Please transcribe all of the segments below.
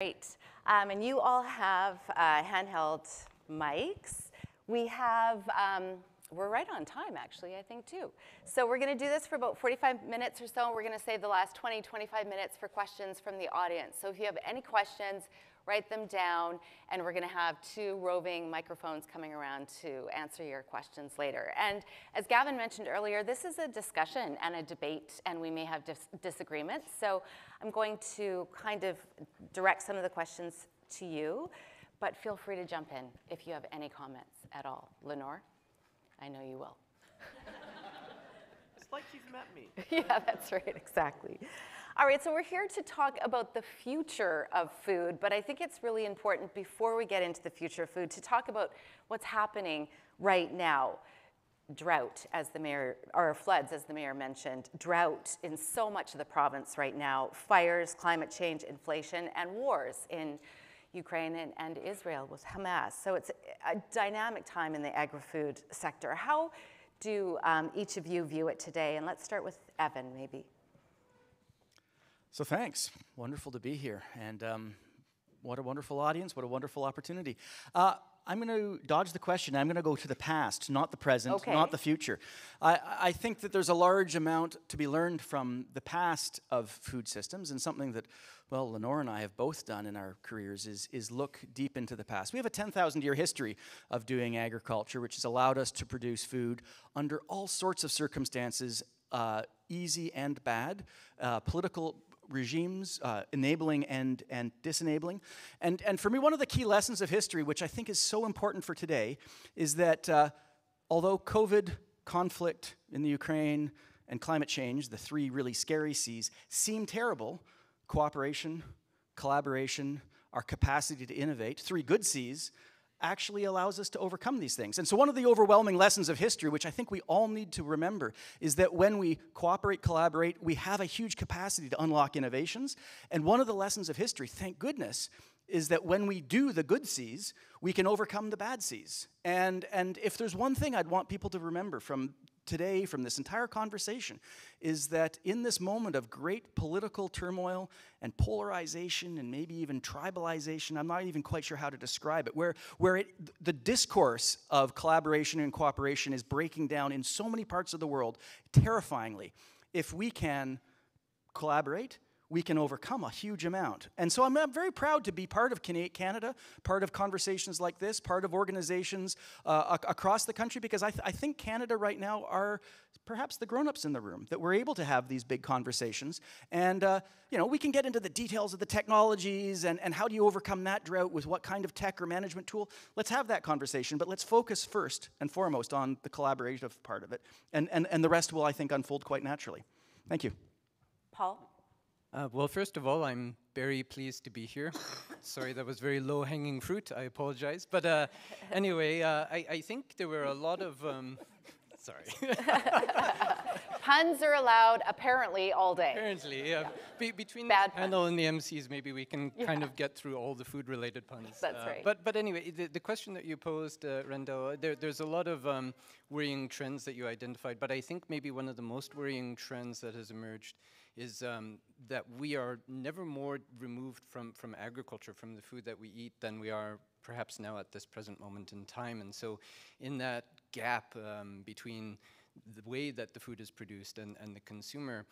Great. And you all have handheld mics. We have, we're right on time actually, I think too. So we're gonna do this for about 45 minutes or so. We're gonna save the last 20, 25 minutes for questions from the audience. So if you have any questions, write them down, and we're gonna have two roving microphones coming around to answer your questions later. And as Gavin mentioned earlier, this is a discussion and a debate, and we may have disagreements. So I'm going to kind of direct some of the questions to you, but feel free to jump in if you have any comments at all. Lenore, I know you will. It's like you've met me. Yeah, that's right, exactly. All right, so we're here to talk about the future of food, but I think it's really important before we get into the future of food to talk about what's happening right now. Drought, as the mayor, or floods, as the mayor mentioned, drought in so much of the province right now, fires, climate change, inflation, and wars in Ukraine and Israel with Hamas. So it's a dynamic time in the agri-food sector. How do each of you view it today? And let's start with Evan, maybe. So thanks. Wonderful to be here. And what a wonderful audience. What a wonderful opportunity. I'm going to dodge the question. I'm going to go to the past, not the present, not the future. I think that there's a large amount to be learned from the past of food systems, and something that, well, Lenore and I have both done in our careers is look deep into the past. We have a 10,000-year history of doing agriculture, which has allowed us to produce food under all sorts of circumstances, easy and bad, political regimes, enabling and disenabling. And for me, one of the key lessons of history, which I think is so important for today, is that although COVID, conflict in the Ukraine, and climate change, the three really scary C's, seem terrible, cooperation, collaboration, our capacity to innovate, three good C's, actually allows us to overcome these things. And so one of the overwhelming lessons of history, which I think we all need to remember, is that when we cooperate, collaborate, we have a huge capacity to unlock innovations. And one of the lessons of history, thank goodness, is that when we do the good C's, we can overcome the bad C's. And if there's one thing I'd want people to remember from today, from this entire conversation, is that in this moment of great political turmoil and polarization and maybe even tribalization, I'm not even quite sure how to describe it, where the discourse of collaboration and cooperation is breaking down in so many parts of the world, terrifyingly. If we can collaborate, we can overcome a huge amount. And so I'm very proud to be part of Canada, part of conversations like this, part of organizations across the country, because I think Canada right now are perhaps the grown-ups in the room, that we're able to have these big conversations. And we can get into the details of the technologies and how do you overcome that drought with what kind of tech or management tool. Let's have that conversation, but let's focus first and foremost on the collaborative part of it. And the rest will, I think, unfold quite naturally. Thank you. Paul? Well, first of all, I'm very pleased to be here. Sorry, that was very low-hanging fruit. I apologize. But anyway, I think there were a lot of... sorry. Puns are allowed, apparently, all day. Apparently, yeah. Between the panel and the MCs, maybe we can kind of get through all the food-related puns. That's right. But anyway, the question that you posed, Randall, there's a lot of worrying trends that you identified. But I think maybe one of the most worrying trends that has emerged is that we are never more removed from agriculture, from the food that we eat, than we are perhaps now at this present moment in time. And so in that gap between the way that the food is produced and the consumer,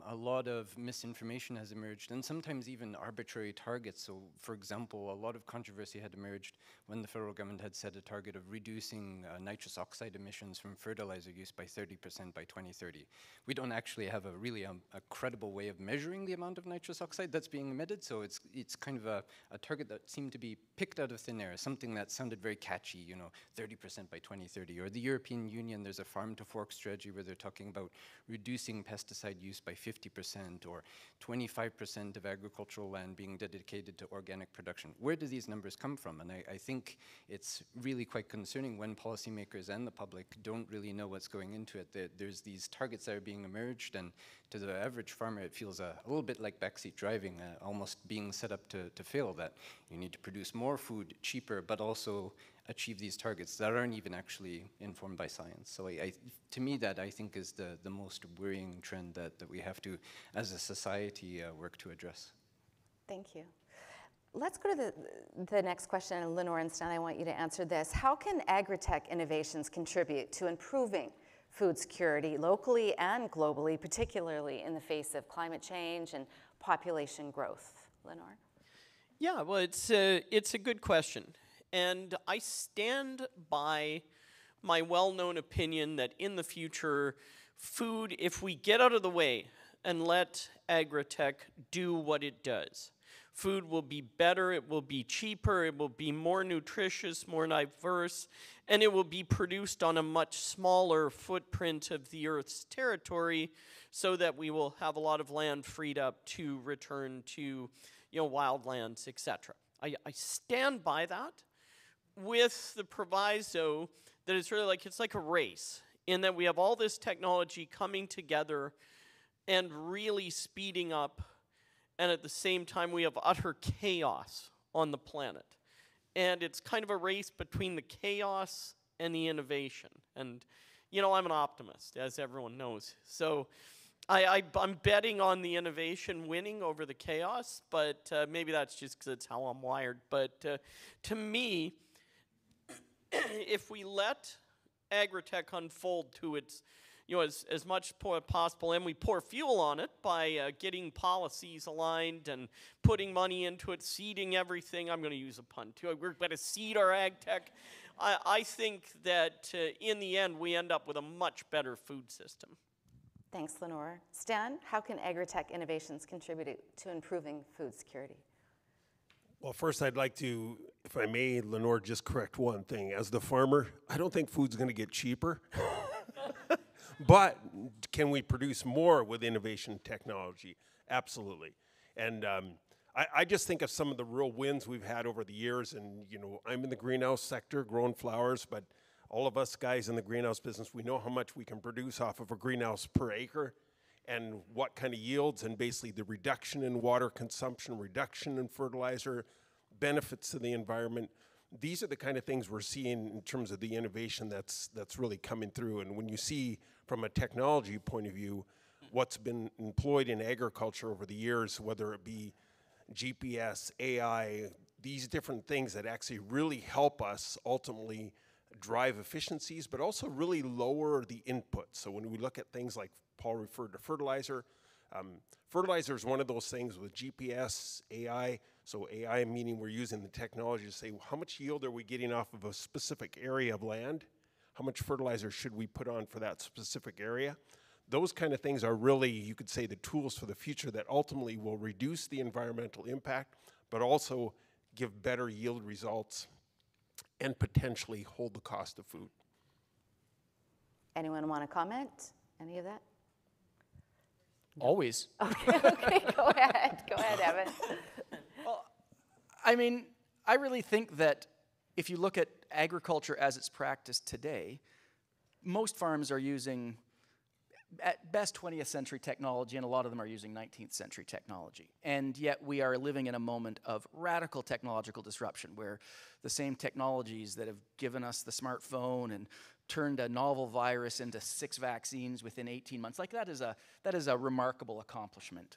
a lot of misinformation has emerged, and sometimes even arbitrary targets. So, for example, a lot of controversy had emerged when the federal government had set a target of reducing nitrous oxide emissions from fertilizer use by 30% by 2030. We don't actually have a credible way of measuring the amount of nitrous oxide that's being emitted, so it's kind of a target that seemed to be picked out of thin air, something that sounded very catchy, 30% by 2030. Or the European Union, there's a farm-to-fork strategy where they're talking about reducing pesticide use by 50%, or 25% of agricultural land being dedicated to organic production. Where do these numbers come from? And I think it's really quite concerning when policymakers and the public don't really know what's going into it. There's these targets that are being emerged, and to the average farmer it feels a little bit like backseat driving, almost being set up to fail, that you need to produce more food cheaper, but also achieve these targets that aren't even actually informed by science. So to me, that I think is the most worrying trend that we have to, as a society, work to address. Thank you. Let's go to the next question, and Lenore and Stan, I want you to answer this. How can agri-tech innovations contribute to improving food security locally and globally, particularly in the face of climate change and population growth? Lenore? Yeah, well, it's a good question. And I stand by my well-known opinion that in the future, food, if we get out of the way and let agri-tech do what it does, food will be better, it will be cheaper, it will be more nutritious, more diverse, and it will be produced on a much smaller footprint of the Earth's territory so that we will have a lot of land freed up to return to, wildlands, etc. I stand by that with the proviso that it's really it's like a race in that we have all this technology coming together and really speeding up, and at the same time we have utter chaos on the planet. And it's kind of a race between the chaos and the innovation. And, I'm an optimist, as everyone knows. So I'm betting on the innovation winning over the chaos, but maybe that's just because it's how I'm wired. But to me, if we let agri-tech unfold to its, as much as possible, and we pour fuel on it by getting policies aligned and putting money into it, seeding everything. I'm going to use a pun too. We're going to seed our ag tech. I think that in the end, we end up with a much better food system. Thanks, Lenore. Stan, how can agri-tech innovations contribute to improving food security? Well, first I'd like to, if I may, Lenore, just correct one thing. As the farmer, I don't think food's going to get cheaper. But can we produce more with innovation technology? Absolutely. And I just think of some of the real wins we've had over the years. And, I'm in the greenhouse sector, growing flowers, but all of us guys in the greenhouse business, we know how much we can produce off of a greenhouse per acre and what kind of yields, and basically the reduction in water consumption, reduction in fertilizer, benefits to the environment. These are the kind of things we're seeing in terms of the innovation that's really coming through. And when you see from a technology point of view what's been employed in agriculture over the years, whether it be GPS, AI, these different things that actually really help us ultimately drive efficiencies, but also really lower the input. So when we look at things like Paul referred to fertilizer, fertilizer is one of those things with GPS, AI. So AI meaning we're using the technology to say, how much yield are we getting off of a specific area of land? How much fertilizer should we put on for that specific area? Those kind of things are really, you could say, the tools for the future that ultimately will reduce the environmental impact, but also give better yield results and potentially hold the cost of food. Anyone want to comment? Any of that? Always. Okay, go ahead. Go ahead, Evan. Well, I really think that if you look at agriculture as it's practiced today, most farms are using, at best, 20th century technology, and a lot of them are using 19th century technology. And yet we are living in a moment of radical technological disruption where the same technologies that have given us the smartphone and turned a novel virus into 6 vaccines within 18 months, that is a remarkable accomplishment.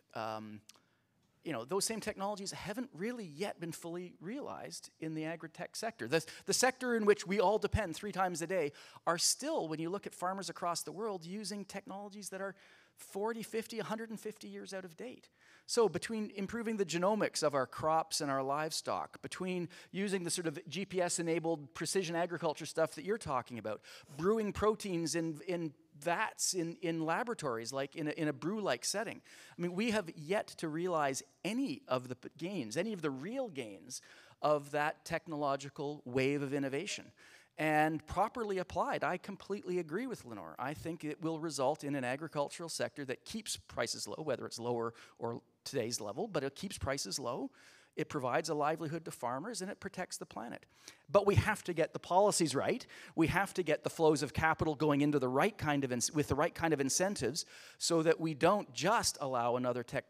Those same technologies haven't really yet been fully realized in the agri-tech sector. The sector in which we all depend 3 times a day are still, when you look at farmers across the world, using technologies that are 40, 50, 150 years out of date. So between improving the genomics of our crops and our livestock, between using the sort of GPS-enabled precision agriculture stuff that you're talking about, brewing proteins in vats in laboratories, like in a brew-like setting. We have yet to realize any of the gains, any of the real gains of that technological wave of innovation. And properly applied, I completely agree with Lenore. I think it will result in an agricultural sector that keeps prices low, whether it's lower or today's level, but it keeps prices low. It provides a livelihood to farmers, and it protects the planet. But we have to get the policies right. We have to get the flows of capital going into the right kind of with the right kind of incentives, so that we don't just allow another tech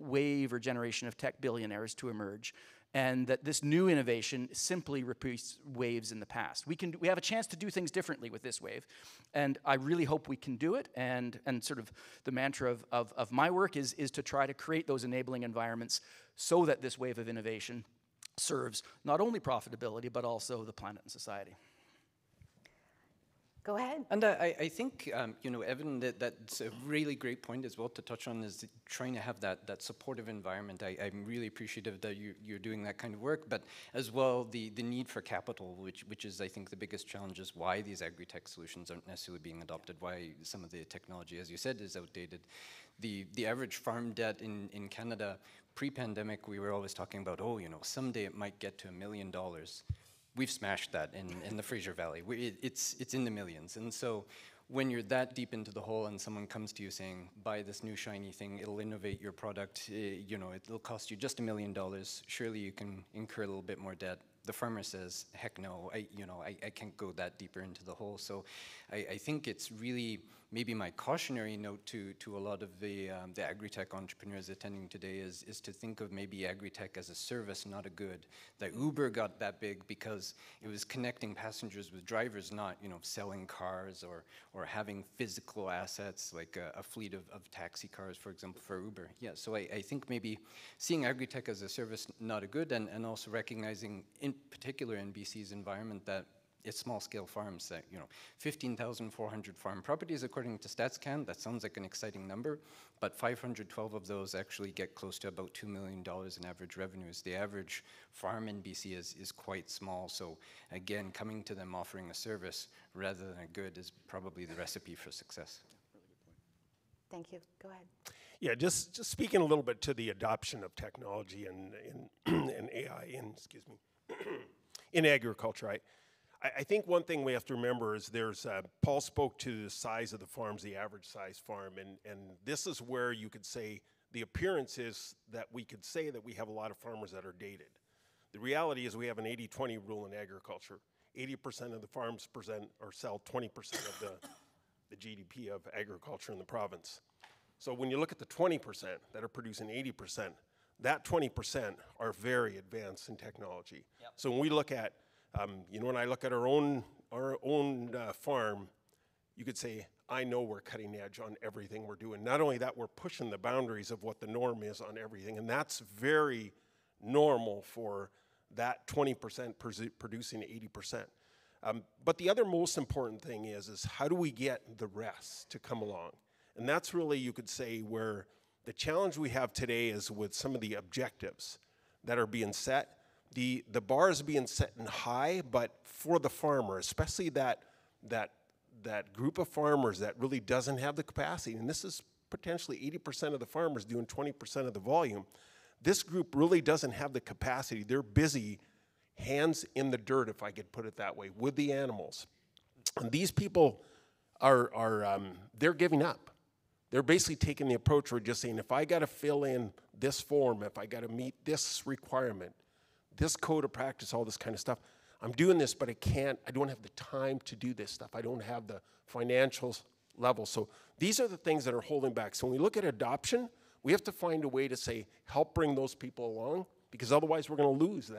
wave or generation of tech billionaires to emerge and that this new innovation simply repeats waves in the past. We have a chance to do things differently with this wave, and I really hope we can do it, and sort of the mantra of my work is to try to create those enabling environments so that this wave of innovation serves not only profitability, but also the planet and society. Go ahead. And I think, you know, Evan, that's a really great point as well to touch on, is trying to have that supportive environment. I'm really appreciative that you're doing that kind of work, but as well the need for capital, which is, I think, the biggest challenge, is why these agri-tech solutions aren't necessarily being adopted, why some of the technology, as you said, is outdated. The average farm debt in Canada, pre-pandemic, we were always talking about, oh, you know, someday it might get to $1 million. We've smashed that in the Fraser Valley. It's in the millions. And so when you're that deep into the hole and someone comes to you saying, buy this new shiny thing, it'll innovate your product, you know, it'll cost you just $1 million, surely you can incur a little bit more debt. The farmer says, heck no, I can't go that deeper into the hole. So I think it's really maybe my cautionary note to a lot of the agri-tech entrepreneurs attending today is to think of maybe agri-tech as a service, not a good. That Uber got that big because it was connecting passengers with drivers, not, you know, selling cars or having physical assets like a fleet of taxi cars, for example, for Uber. Yeah, so I think maybe seeing agri-tech as a service, not a good, and also recognizing, in particular in BC's environment, that it's small-scale farms, that, you know, 15,400 farm properties according to StatsCan. That sounds like an exciting number, but 512 of those actually get close to about $2 million in average revenues. The average farm in BC is quite small, so again, coming to them offering a service rather than a good is probably the recipe for success. Thank you. Go ahead. Yeah, just speaking a little bit to the adoption of technology and AI in agriculture. I think one thing we have to remember is Paul spoke to the size of the farms, the average size farm, and this is where you could say the appearance is that we could say that we have a lot of farmers that are dated. The reality is we have an 80-20 rule in agriculture. 80% of the farms present or sell 20% of the GDP of agriculture in the province. So when you look at the 20% that are producing 80%, that 20% are very advanced in technology. Yep. So when we look at you know, when I look at our own farm, you could say, I know we're cutting edge on everything we're doing. Not only that, we're pushing the boundaries of what the norm is on everything, and that's very normal for that 20% producing 80%. But the other most important thing is how do we get the rest to come along? And that's really, you could say, where the challenge we have today is with some of the objectives that are being set. The bar is being set in high, but for the farmer, especially that group of farmers that really doesn't have the capacity, and this is potentially 80% of the farmers doing 20% of the volume, this group really doesn't have the capacity. They're busy, hands in the dirt, if I could put it that way, with the animals. And these people they're giving up. They're basically taking the approach where just saying, if I got to fill in this form, if I got to meet this requirement, this code of practice, all this kind of stuff, I'm doing this, but I don't have the time to do this stuff. I don't have the financial level. So these are the things that are holding back. So when we look at adoption, we have to find a way to say, help bring those people along, because otherwise we're going to lose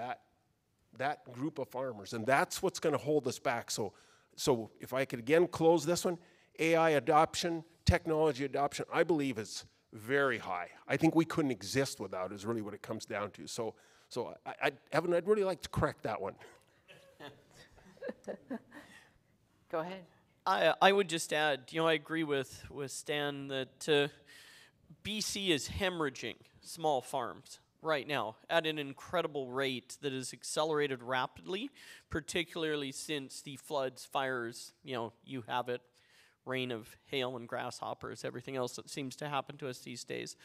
that group of farmers. And that's what's going to hold us back. So if I could again close this one, AI adoption, technology adoption, I believe it's very high. I think we couldn't exist without it is really what it comes down to. So Evan, I'd really like to correct that one. Go ahead. I would just add, you know, I agree with Stan that BC is hemorrhaging small farms right now at an incredible rate that has accelerated rapidly, particularly since the floods, fires, you know, you have it, rain of hail and grasshoppers, everything else that seems to happen to us these days.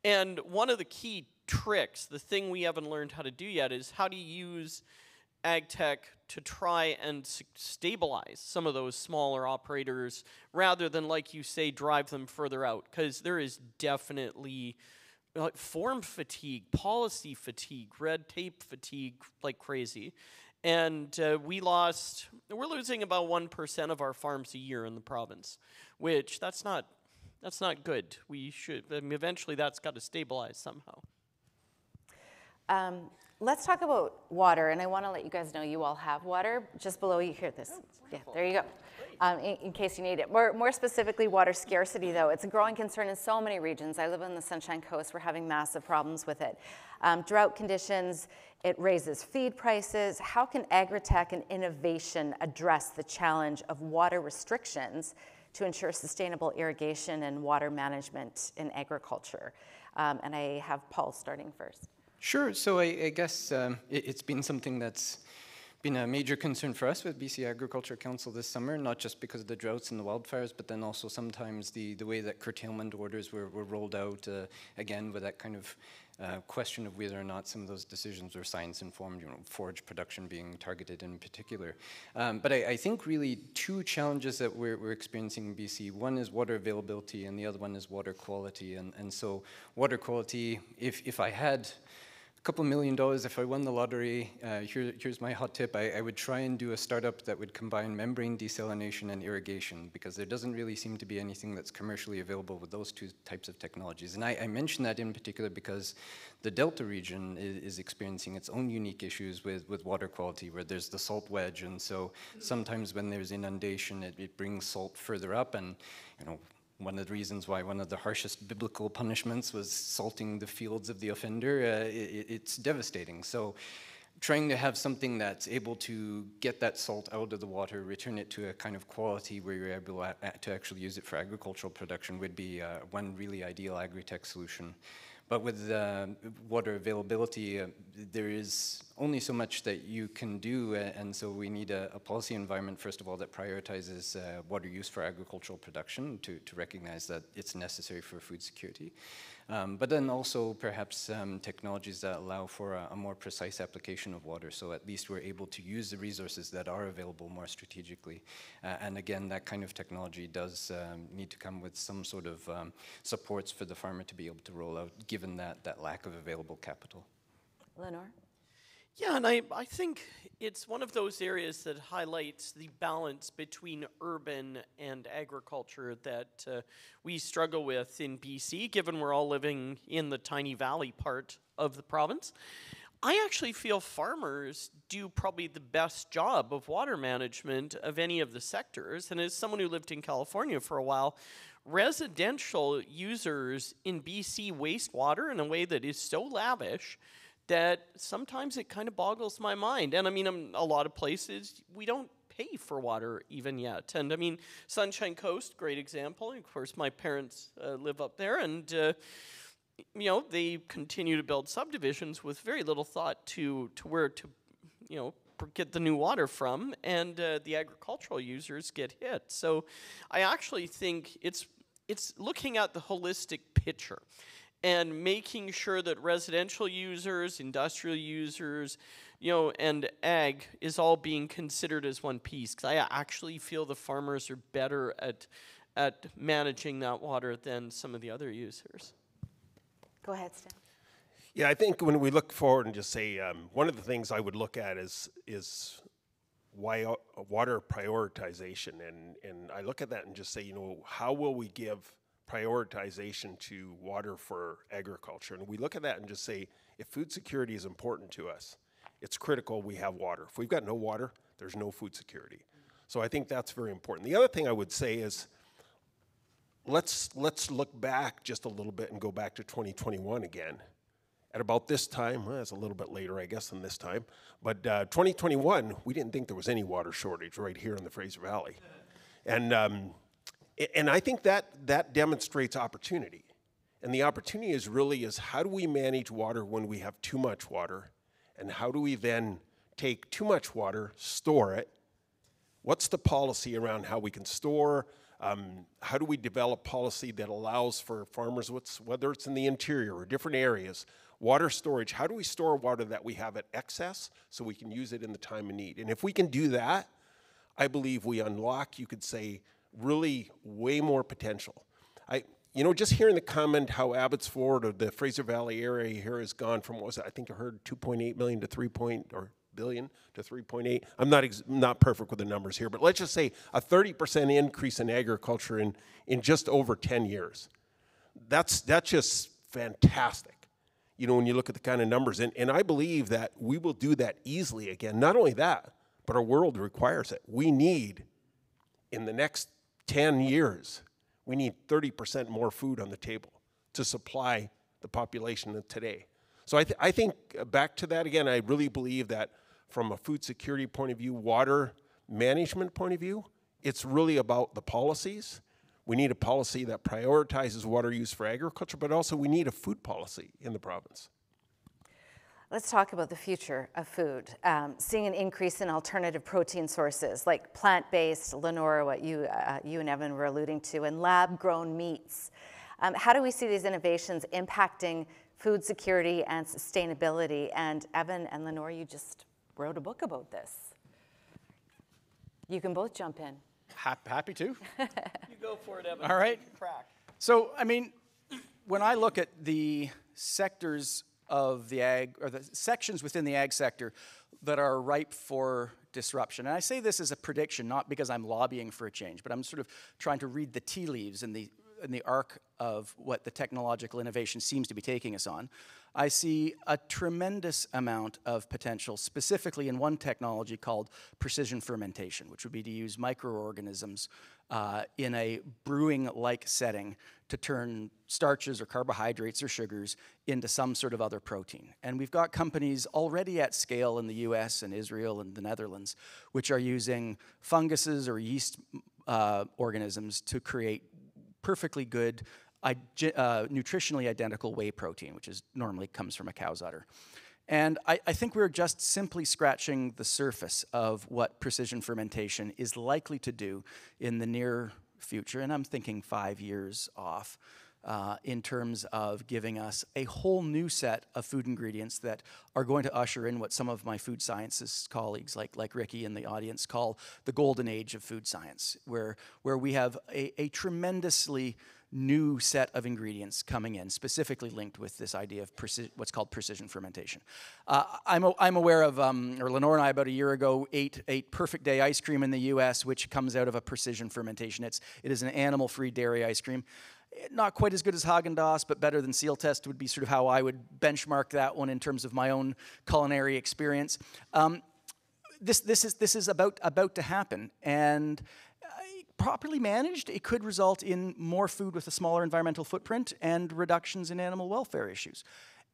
And one of the key tricks, the thing we haven't learned how to do yet, is how to use ag tech to try and stabilize some of those smaller operators rather than, like you say, drive them further out. Because there is definitely form fatigue, policy fatigue, red tape fatigue like crazy. And we're losing about 1% of our farms a year in the province, which that's not good. We should, eventually that's got to stabilize somehow. let's talk about water, and I want to let you guys know you all have water. Just below you hear this. Yeah, there you go. In case you need it. More specifically, water scarcity, though. It's a growing concern in so many regions. I live on the Sunshine Coast. We're having massive problems with it. Drought conditions, it raises feed prices. How can agri-tech and innovation address the challenge of water restrictions to ensure sustainable irrigation and water management in agriculture? And I have Paul starting first. Sure. So I guess it's been something that's been a major concern for us with BC Agriculture Council this summer, not just because of the droughts and the wildfires, but then also sometimes the way that curtailment orders were rolled out, again, with that kind of question of whether or not some of those decisions were science-informed, forage production being targeted in particular. But I think really two challenges that we're experiencing in BC. One is water availability, and the other one is water quality. And so water quality, if I had $2 million, if I won the lottery, here's my hot tip, I would try and do a startup that would combine membrane desalination and irrigation, because there doesn't really seem to be anything that's commercially available with those two types of technologies. And I mention that in particular because the Delta region is experiencing its own unique issues with water quality, where there's the salt wedge, and so sometimes when there's inundation, it brings salt further up, and one of the reasons why one of the harshest biblical punishments was salting the fields of the offender, it's devastating. So trying to have something that's able to get that salt out of the water, return it to a kind of quality where you're able to actually use it for agricultural production would be one really ideal agri-tech solution. But with water availability, there is only so much that you can do, and so we need a policy environment, first of all, that prioritizes water use for agricultural production to recognize that it's necessary for food security. But then also perhaps technologies that allow for a more precise application of water, so at least we're able to use the resources that are available more strategically. And again, that kind of technology does need to come with some sort of supports for the farmer to be able to roll out, given that lack of available capital. Lenore? Yeah, and I think it's one of those areas that highlights the balance between urban and agriculture that we struggle with in BC, given we're all living in the tiny valley part of the province. I actually feel farmers do probably the best job of water management of any of the sectors. And as someone who lived in California for a while, residential users in BC waste water in a way that is so lavish that sometimes it kind of boggles my mind. And I mean, a lot of places, we don't pay for water even yet. And I mean, Sunshine Coast, great example. And of course, my parents live up there, and they continue to build subdivisions with very little thought to where to, get the new water from, and the agricultural users get hit. So I actually think it's looking at the holistic picture and making sure that residential users, industrial users, and ag is all being considered as one piece. Because I actually feel the farmers are better at managing that water than some of the other users. Go ahead, Stan. Yeah, I think when we look forward and just say, one of the things I would look at is why water prioritization. And I look at that and just say, how will we give prioritization to water for agriculture? And we look at that and just say, if food security is important to us, it's critical we have water. If we've got no water, there's no food security. So I think that's very important. The other thing I would say is, let's look back just a little bit and go back to 2021 again. At about this time, well, it's a little bit later, I guess, than this time, but 2021, we didn't think there was any water shortage right here in the Fraser Valley. And I think that demonstrates opportunity. And the opportunity is how do we manage water when we have too much water? And how do we then take too much water, store it? What's the policy around how we can store? How do we develop policy that allows for farmers, whether it's in the interior or different areas, water storage? How do we store water that we have at excess so we can use it in the time of need? And if we can do that, I believe we unlock, you could say, really way more potential. Just hearing the comment how Abbotsford or the Fraser Valley area here has gone from, I think I heard 2.8 million to billion to 3.8. I'm not perfect with the numbers here, but let's just say a 30% increase in agriculture in just over 10 years. That's just fantastic. you know, when you look at the kind of numbers. And I believe that we will do that easily again. Not only that, but our world requires it. We need, in the next 10 years, we need 30% more food on the table to supply the population of today. So I think back to that again, I really believe that from a food security point of view, water management point of view, it's really about the policies. We need a policy that prioritizes water use for agriculture, but also we need a food policy in the province. Let's talk about the future of food. Seeing an increase in alternative protein sources like plant-based, Lenore, what you and Evan were alluding to, and lab-grown meats. How do we see these innovations impacting food security and sustainability? And Evan and Lenore, you just wrote a book about this. You can both jump in. Happy to. You go for it, Evan. All right. Crack. So, I mean, when I look at the sectors of the ag, or the sections within the ag sector that are ripe for disruption, and I say this as a prediction, not because I'm lobbying for a change, but I'm sort of trying to read the tea leaves in the arc of what the technological innovation seems to be taking us on. I see a tremendous amount of potential, specifically in one technology called precision fermentation, which would be to use microorganisms in a brewing-like setting to turn starches or carbohydrates or sugars into some sort of other protein. And we've got companies already at scale in the US and Israel and the Netherlands, which are using funguses or yeast organisms to create perfectly good, nutritionally identical whey protein, which normally comes from a cow's udder. And I think we're just simply scratching the surface of what precision fermentation is likely to do in the near future, and I'm thinking 5 years off, in terms of giving us a whole new set of food ingredients that are going to usher in what some of my food sciences colleagues, like Ricky in the audience, call the golden age of food science, where we have a tremendously new set of ingredients coming in, specifically linked with this idea of what's called precision fermentation. I'm aware of, or Lenore and I about a year ago ate Perfect Day ice cream in the US, which comes out of a precision fermentation. It is an animal-free dairy ice cream. Not quite as good as Haagen-Dazs, but better than Seal Test would be sort of how I would benchmark that one in terms of my own culinary experience. This is about to happen, and properly managed, it could result in more food with a smaller environmental footprint and reductions in animal welfare issues.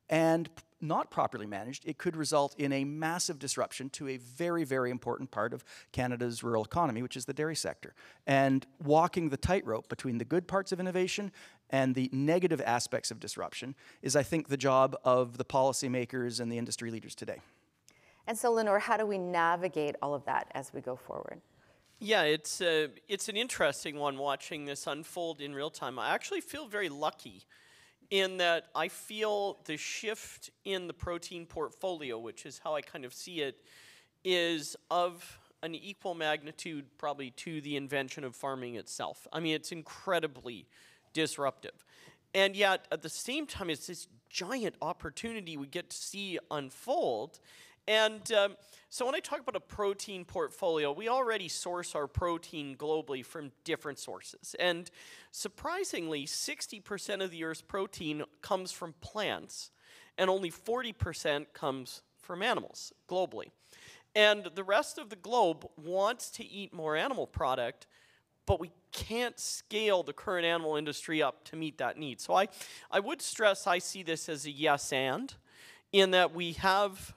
And not properly managed, it could result in a massive disruption to a very, very important part of Canada's rural economy, which is the dairy sector. And walking the tightrope between the good parts of innovation and the negative aspects of disruption is, I think, the job of the policymakers and the industry leaders today. And so, Lenore, how do we navigate all of that as we go forward? Yeah, it's an interesting one watching this unfold in real time. I actually feel very lucky in that I feel the shift in the protein portfolio, which is how I kind of see it, is of an equal magnitude probably to the invention of farming itself. I mean, it's incredibly disruptive. And yet, at the same time, it's this giant opportunity we get to see unfold. And so when I talk about a protein portfolio, we already source our protein globally from different sources. And surprisingly, 60% of the Earth's protein comes from plants, and only 40% comes from animals globally. And the rest of the globe wants to eat more animal product, but we can't scale the current animal industry up to meet that need. So I would stress I see this as a yes and, in that we have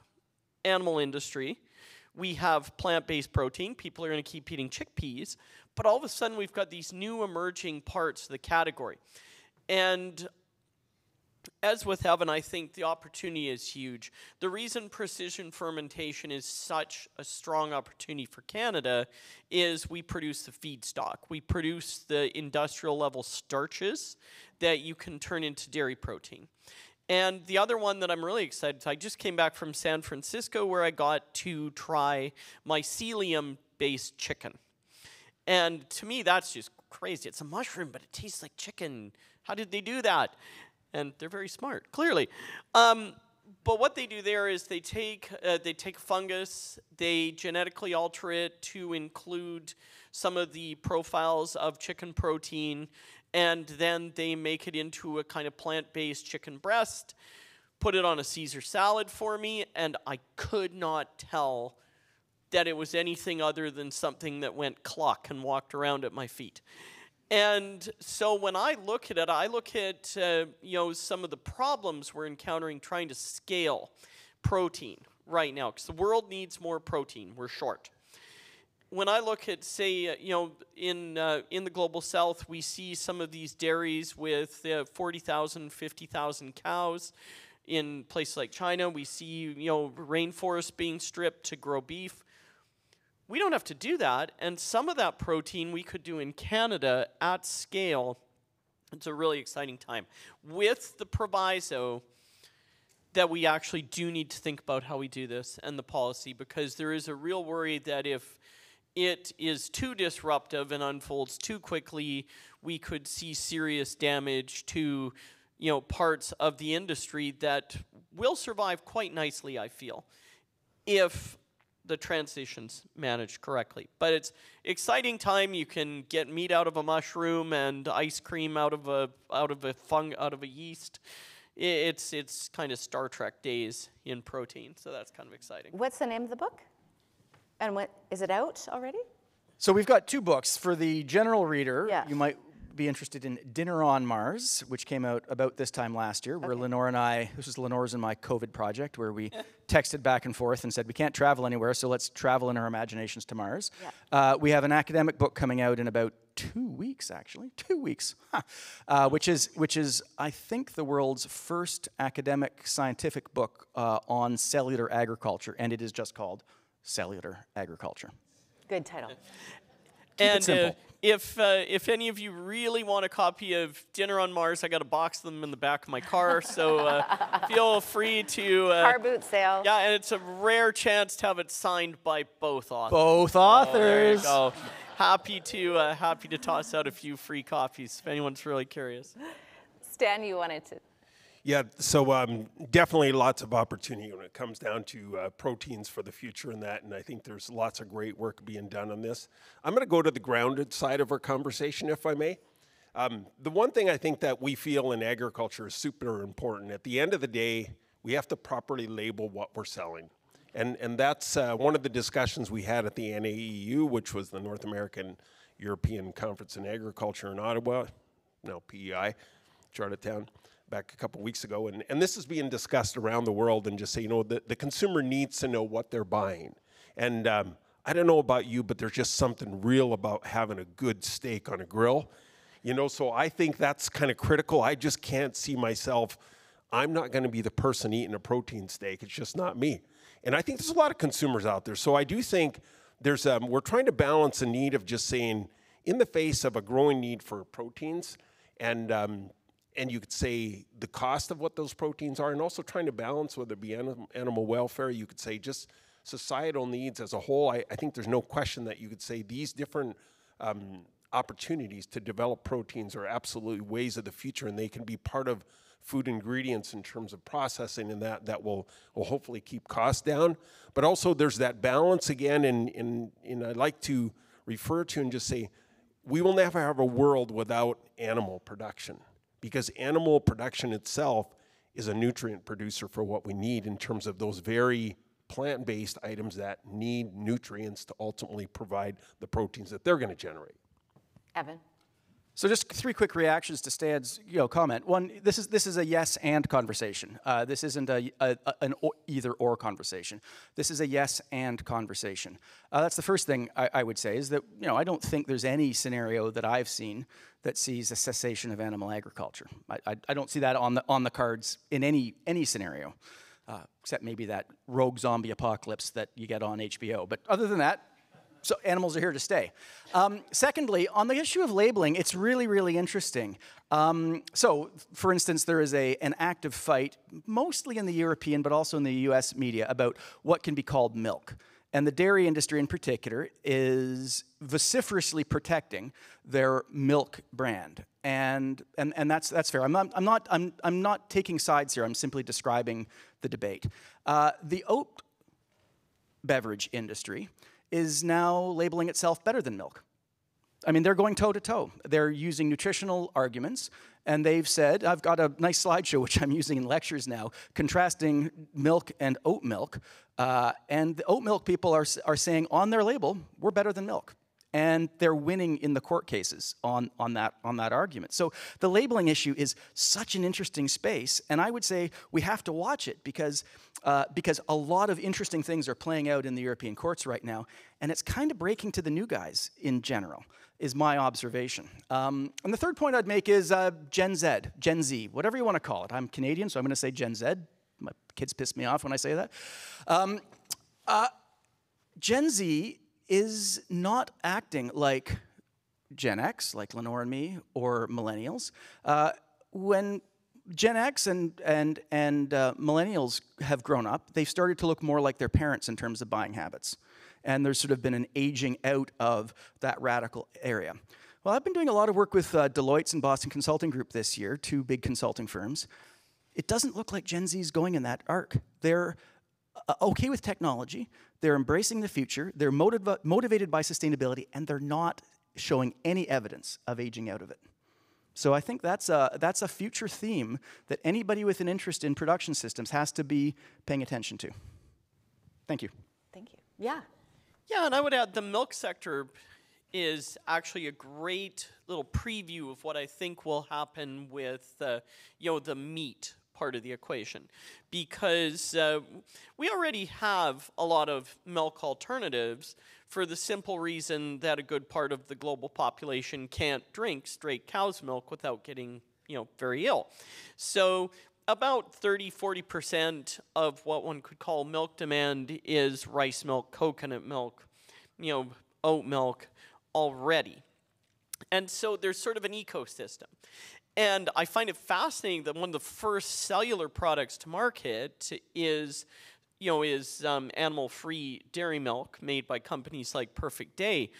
animal industry, we have plant-based protein, people are going to keep eating chickpeas, but all of a sudden we've got these new emerging parts of the category. And as with Evan, I think the opportunity is huge. The reason precision fermentation is such a strong opportunity for Canada is we produce the feedstock. We produce the industrial level starches that you can turn into dairy protein. And the other one that I'm really excited to, I just came back from San Francisco where I got to try mycelium-based chicken. And to me, that's just crazy. It's a mushroom, but it tastes like chicken. How did they do that? And they're very smart, clearly. But what they do there is they take fungus, they genetically alter it to include some of the profiles of chicken protein, and then they make it into a kind of plant-based chicken breast. put it on a Caesar salad for me, and I could not tell that it was anything other than something that went cluck and walked around at my feet. And so when I look at it, I look at some of the problems we're encountering trying to scale protein right now, because the world needs more protein. We're short. When I look at, say, in the global south, we see some of these dairies with 40,000, 50,000 cows. In places like China, we see rainforests being stripped to grow beef. We don't have to do that, and some of that protein we could do in Canada at scale. It's a really exciting time, with the proviso that we actually do need to think about how we do this and the policy, because there is a real worry that if it is too disruptive and unfolds too quickly, we could see serious damage to parts of the industry that will survive quite nicely, I feel, if the transition's managed correctly. But it's exciting time. You can get meat out of a mushroom and ice cream out of a yeast. It's kind of Star Trek days in protein, so that's kind of exciting. What's the name of the book? And what is it out already? So we've got 2 books. For the general reader, Yeah. you might be interested in Dinner on Mars, which came out about this time last year, where Lenore and I, this was Lenore's and my COVID project, where we texted back and forth and said, we can't travel anywhere, so let's travel in our imaginations to Mars. Yeah. We have an academic book coming out in about 2 weeks, actually. 2 weeks. Which is, I think, the world's first academic scientific book on cellular agriculture, and it is just called Cellular Agriculture. Good title. And simple. if any of you really want a copy of Dinner on Mars, I got a box of them in the back of my car, so feel free to... Car boot sale. Yeah, and it's a rare chance to have it signed by both authors. Both There you authors. go. Happy to toss out a few free copies if anyone's really curious. Stan, you wanted to... Yeah, so definitely lots of opportunity when it comes down to proteins for the future and that, and I think there's lots of great work being done on this. I'm going to go to the grounded side of our conversation, if I may. The one thing I think that we feel in agriculture is super important. At the end of the day, we have to properly label what we're selling. And that's one of the discussions we had at the NAEU, which was the North American European Conference in Agriculture in Ottawa, now PEI, Charlottetown, back a couple weeks ago. And this is being discussed around the world, and just say, the consumer needs to know what they're buying. And I don't know about you, but there's just something real about having a good steak on a grill. So I think that's kind of critical. I just can't see myself, I'm not going to be the person eating a protein steak. It's just not me. And I think there's a lot of consumers out there. So I do think there's we're trying to balance a need of just saying, in the face of a growing need for proteins, and you could say the cost of what those proteins are, and also trying to balance whether it be animal welfare, you could say just societal needs as a whole. I think there's no question that you could say these different opportunities to develop proteins are absolutely ways of the future, and they can be part of food ingredients in terms of processing, and that will hopefully keep costs down. But also there's that balance again, and I like to refer to and just say, we will never have a world without animal production, because animal production itself is a nutrient producer for what we need in terms of those very plant-based items that need nutrients to ultimately provide the proteins that they're going to generate. Evan. So just 3 quick reactions to Stan's comment. One, this is a yes and conversation. This isn't an either or conversation. This is a yes and conversation. That's the first thing I would say, is that I don't think there's any scenario that I've seen that sees a cessation of animal agriculture. I don't see that on the cards in any scenario, except maybe that rogue zombie apocalypse that you get on HBO. But other than that, so animals are here to stay. Secondly, on the issue of labeling, it's really, really interesting. So, for instance, there is an active fight, mostly in the European, but also in the US media, about what can be called milk. And the dairy industry in particular is vociferously protecting their milk brand. And that's fair. I'm not taking sides here. I'm simply describing the debate. The oat beverage industry is now labeling itself better than milk. I mean, they're going toe-to-toe. They're using nutritional arguments and they've said, I've got a nice slideshow, which I'm using in lectures now, contrasting milk and oat milk. And the oat milk people are saying on their label, we're better than milk. And they're winning in the court cases on that argument. So the labeling issue is such an interesting space, and I would say we have to watch it because a lot of interesting things are playing out in the European courts right now, and it's kind of breaking to the new guys in general, is my observation. And the third point I'd make is Gen Z, whatever you want to call it. I'm Canadian, so I'm going to say Gen Z. My kids piss me off when I say that. Gen Z is not acting like Gen X, like Lenore and me, or millennials. When Gen X and millennials have grown up, they've started to look more like their parents in terms of buying habits. And there's sort of been an aging out of that radical area. Well, I've been doing a lot of work with Deloitte and Boston Consulting Group this year, 2 big consulting firms. It doesn't look like Gen Z is going in that arc. They're okay with technology, they're embracing the future, they're motivated by sustainability, and they're not showing any evidence of aging out of it. So I think that's a future theme that anybody with an interest in production systems has to be paying attention to. Thank you. Thank you. Yeah. Yeah, and I would add the milk sector is actually a great little preview of what I think will happen with the meat part of the equation, because we already have a lot of milk alternatives for the simple reason that a good part of the global population can't drink straight cow's milk without getting very ill. So about 30-40% of what one could call milk demand is rice milk, coconut milk, oat milk already. And so there's sort of an ecosystem. And I find it fascinating that one of the first cellular products to market is animal-free dairy milk made by companies like Perfect Day.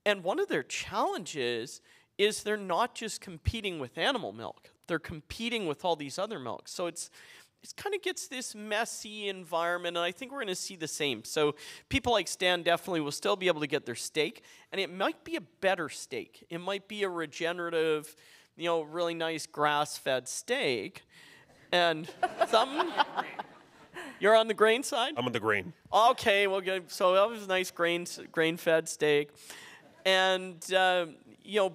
And one of their challenges is they're not just competing with animal milk. They're competing with all these other milks. So it kind of gets this messy environment, and I think we're going to see the same. So people like Stan definitely will still be able to get their steak, and it might be a better steak. It might be a regenerative, really nice grass-fed steak, and you're on the grain side? I'm on the grain. Okay, well, good. So that was a nice grain-fed steak, and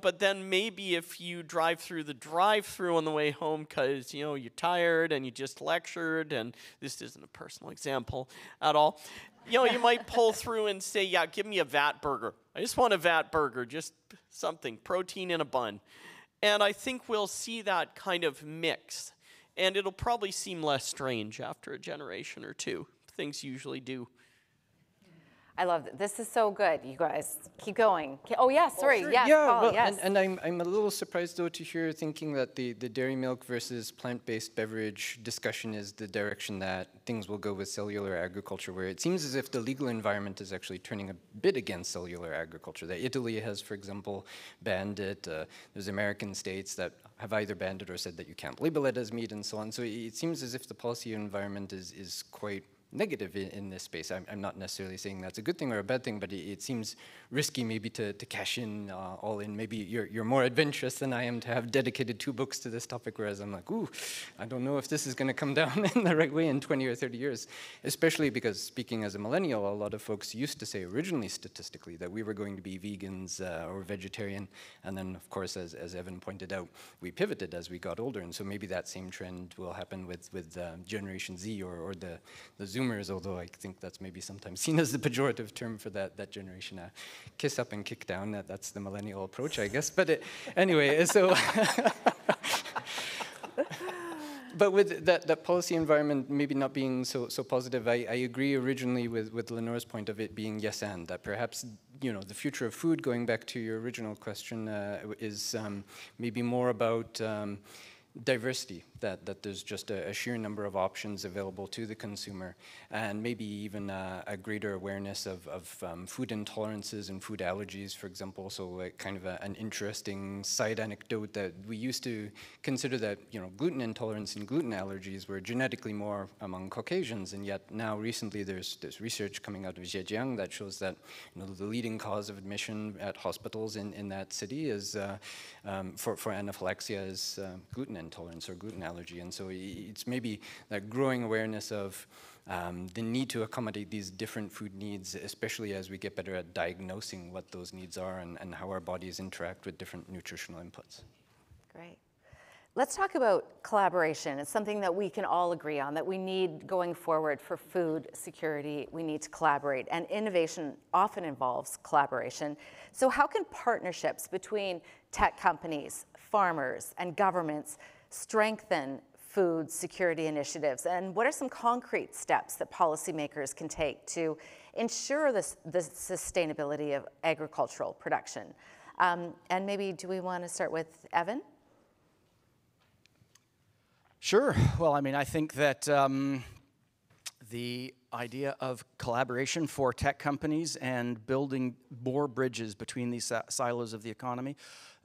but then maybe if you drive through the drive-through on the way home because you're tired and you just lectured, and this isn't a personal example at all, you might pull through and say, yeah, give me a vat burger. I just want a vat burger, just something, protein in a bun. And I think we'll see that kind of mix. And it'll probably seem less strange after a generation or two. Things usually do. I love it. This is so good, you guys. Keep going. Oh, yeah, sorry. Sure. Yes, yeah, Paul, well, yes. and I'm a little surprised, though, to hear thinking that the dairy milk versus plant-based beverage discussion is the direction that things will go with cellular agriculture, where it seems as if the legal environment is actually turning a bit against cellular agriculture. That Italy has, for example, banned it. There's American states that have either banned it or said that you can't label it as meat and so on. So it seems as if the policy environment is quite negative in this space. I'm not necessarily saying that's a good thing or a bad thing, but it seems risky maybe to cash in all in. Maybe you're more adventurous than I am to have dedicated 2 books to this topic, whereas I'm like, ooh, I don't know if this is going to come down in the right way in 20 or 30 years, especially because speaking as a millennial, a lot of folks used to say originally statistically that we were going to be vegans or vegetarian, and then of course, as Evan pointed out, we pivoted as we got older, and so maybe that same trend will happen with Generation Z or the Zoomers, although I think that's maybe sometimes seen as the pejorative term for that generation. Kiss up and kick down, that's the millennial approach, I guess. But anyway, so... But with that policy environment maybe not being so positive, I agree originally with Lenore's point of it being yes and, that perhaps the future of food, going back to your original question, is maybe more about diversity, that there's just a sheer number of options available to the consumer, and maybe even a greater awareness of food intolerances and food allergies, for example. So kind of an interesting side anecdote that we used to consider that, you know, gluten intolerance and gluten allergies were genetically more among Caucasians, and yet now recently there's research coming out of Zhejiang that shows that, you know, the leading cause of admission at hospitals in that city is for anaphylaxia is gluten intolerance or gluten allergy. And so it's maybe that growing awareness of the need to accommodate these different food needs, especially as we get better at diagnosing what those needs are and how our bodies interact with different nutritional inputs. Great. Let's talk about collaboration. It's something that we can all agree on, that we need going forward for food security. We need to collaborate, and innovation often involves collaboration. So how can partnerships between tech companies, farmers, and governments strengthen food security initiatives? And what are some concrete steps that policymakers can take to ensure the sustainability of agricultural production? And maybe, do we want to start with Evan? Sure. Well, I mean, I think that the idea of collaboration for tech companies and building more bridges between these silos of the economy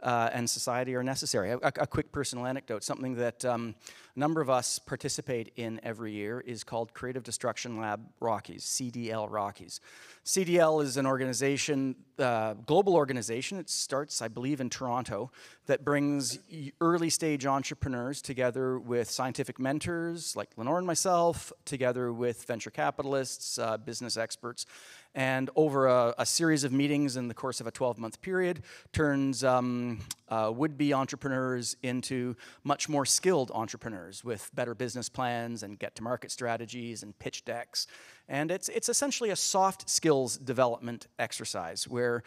and society are necessary. A quick personal anecdote, something that a number of us participate in every year is called Creative Destruction Lab Rockies, CDL Rockies. CDL is an organization, global organization. It starts, I believe, in Toronto, that brings early stage entrepreneurs together with scientific mentors like Lenore and myself, together with venture capitalists, business experts, and over a series of meetings in the course of a 12-month period, turns would-be entrepreneurs into much more skilled entrepreneurs with better business plans and get-to-market strategies and pitch decks. And it's essentially a soft skills development exercise where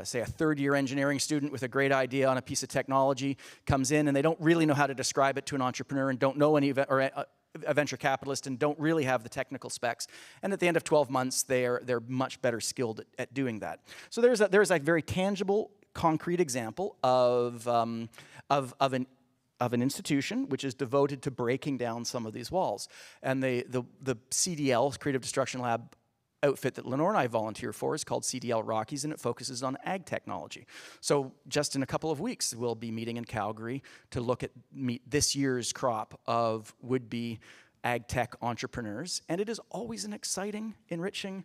say, a third-year engineering student with a great idea on a piece of technology comes in and they don't really know how to describe it to an entrepreneur and don't know any of it, or a venture capitalist, and don't really have the technical specs. And at the end of 12 months, they're much better skilled at doing that. So there's a very tangible, concrete example of an institution which is devoted to breaking down some of these walls. And the CDL, Creative Destruction Lab outfit that Lenore and I volunteer for, is called CDL Rockies, and it focuses on ag technology. So just in a couple of weeks, we'll be meeting in Calgary to meet this year's crop of would-be ag tech entrepreneurs, and it is always an exciting, enriching,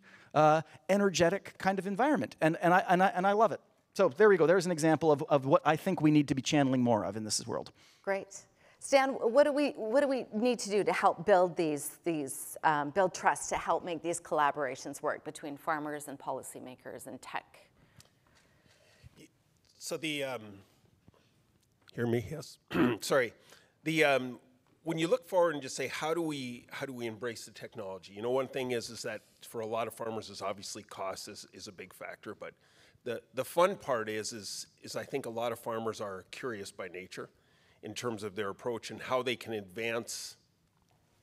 energetic kind of environment, and I love it. So there we go. There's an example of what I think we need to be channeling more of in this world. Great. Stan, what do we need to do to help build build trust, to help make these collaborations work between farmers and policymakers and tech? So hear me? Yes. Sorry. When you look forward and just say, how do we embrace the technology? You know, one thing is that for a lot of farmers, is obviously cost is a big factor, but the fun part is I think a lot of farmers are curious by nature in terms of their approach and how they can advance,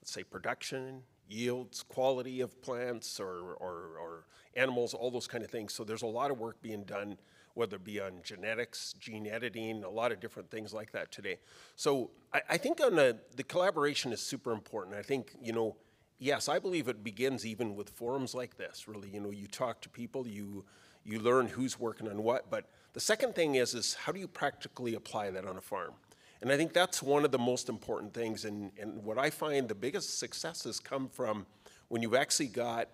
let's say, production, yields, quality of plants or animals, all those kind of things. So there's a lot of work being done, whether it be on genetics, gene editing, a lot of different things like that today. So I think on the collaboration is super important. I think, you know, yes, I believe it begins even with forums like this, really. You know, you talk to people, you learn who's working on what, but the second thing is how do you practically apply that on a farm? And I think that's one of the most important things, and what I find the biggest successes come from when you've actually got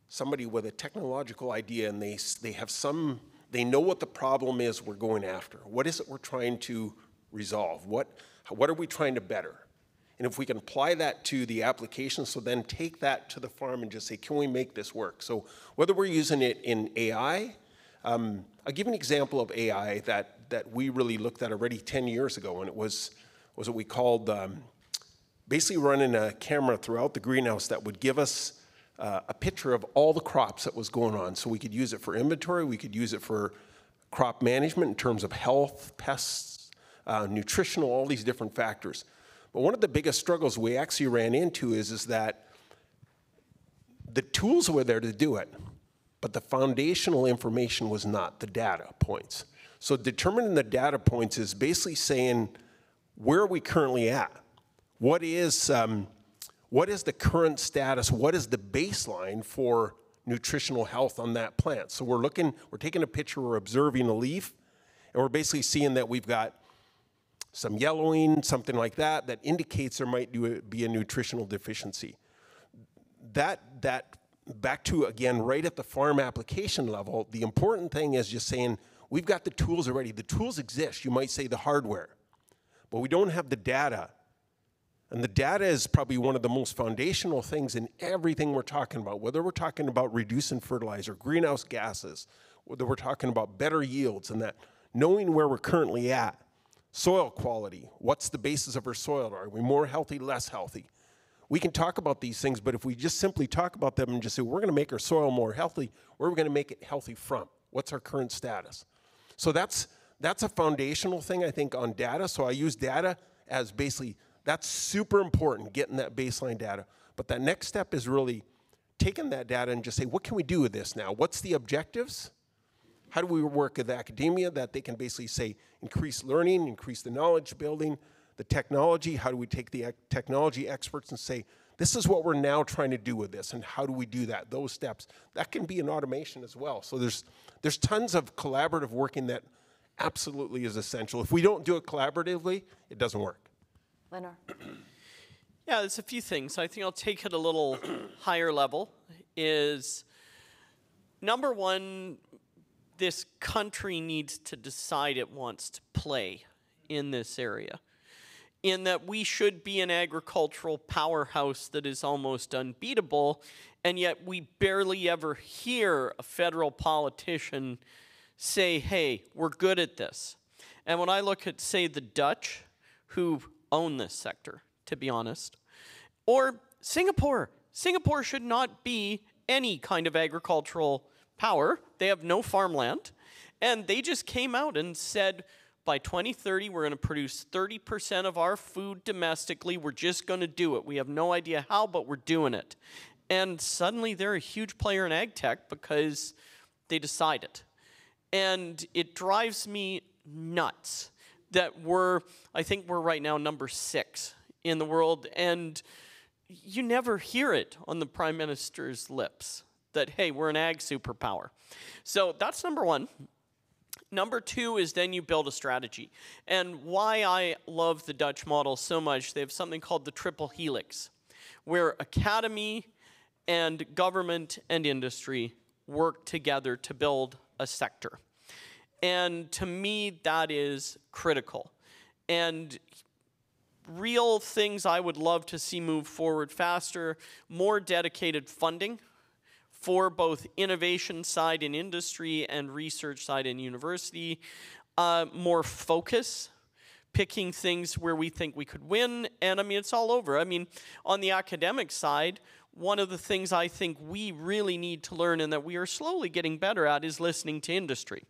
somebody with a technological idea and they know what the problem is we're going after. What is it we're trying to resolve? What are we trying to better? And if we can apply that to the application, so then take that to the farm and just say, can we make this work? So whether we're using it in AI, I'll give an example of AI that we really looked at already 10 years ago, and it was what we called basically running a camera throughout the greenhouse that would give us a picture of all the crops that was going on. So we could use it for inventory, we could use it for crop management in terms of health, pests, nutritional, all these different factors. But one of the biggest struggles we actually ran into is that the tools were there to do it, but the foundational information was not, the data points. So determining the data points is basically saying, where are we currently at? What is the current status? What is the baseline for nutritional health on that plant? So we're taking a picture, we're observing a leaf, and we're basically seeing that we've got some yellowing, something like that, that indicates there might be a nutritional deficiency. That back to, again, right at the farm application level, the important thing is just saying, we've got the tools already. The tools exist, you might say the hardware, but we don't have the data. And the data is probably one of the most foundational things in everything we're talking about, whether we're talking about reducing fertilizer, greenhouse gases, whether we're talking about better yields and that, knowing where we're currently at, soil quality, what's the basis of our soil? Are we more healthy, less healthy? We can talk about these things, but if we just simply talk about them and just say, we're gonna make our soil more healthy, where are we gonna make it healthy from? What's our current status? So that's a foundational thing, I think, on data. So I use data as basically, that's super important, getting that baseline data. But that next step is really taking that data and just say, what can we do with this now? What's the objectives? How do we work with academia that they can basically say, increase learning, increase the knowledge building, the technology? How do we take the technology experts and say, this is what we're now trying to do with this, and how do we do that? Those steps. That can be an automation as well. So there's tons of collaborative working that absolutely is essential. If we don't do it collaboratively, it doesn't work. Lenore. Yeah, there's a few things. I think I'll take it a little higher level. Is number one, this country needs to decide it wants to play in this area, in that we should be an agricultural powerhouse that is almost unbeatable, and yet we barely ever hear a federal politician say, hey, we're good at this. And when I look at, say, the Dutch, who own this sector, to be honest, or Singapore. Singapore should not be any kind of agricultural power. They have no farmland. And they just came out and said, by 2030, we're going to produce 30% of our food domestically. We're just going to do it. We have no idea how, but we're doing it. And suddenly they're a huge player in ag tech because they decided. And it drives me nuts that I think we're right now number 6 in the world, and you never hear it on the Prime Minister's lips that, hey, we're an ag superpower. So that's number 1. Number 2 is then you build a strategy. And why I love the Dutch model so much, they have something called the triple helix, where academy and government and industry work together to build a sector. And to me, that is critical. And real things I would love to see move forward faster, more dedicated funding for both innovation side in industry and research side in university, more focus, picking things where we think we could win, and I mean, it's all over. I mean, on the academic side, one of the things I think we really need to learn and that we are slowly getting better at is listening to industry.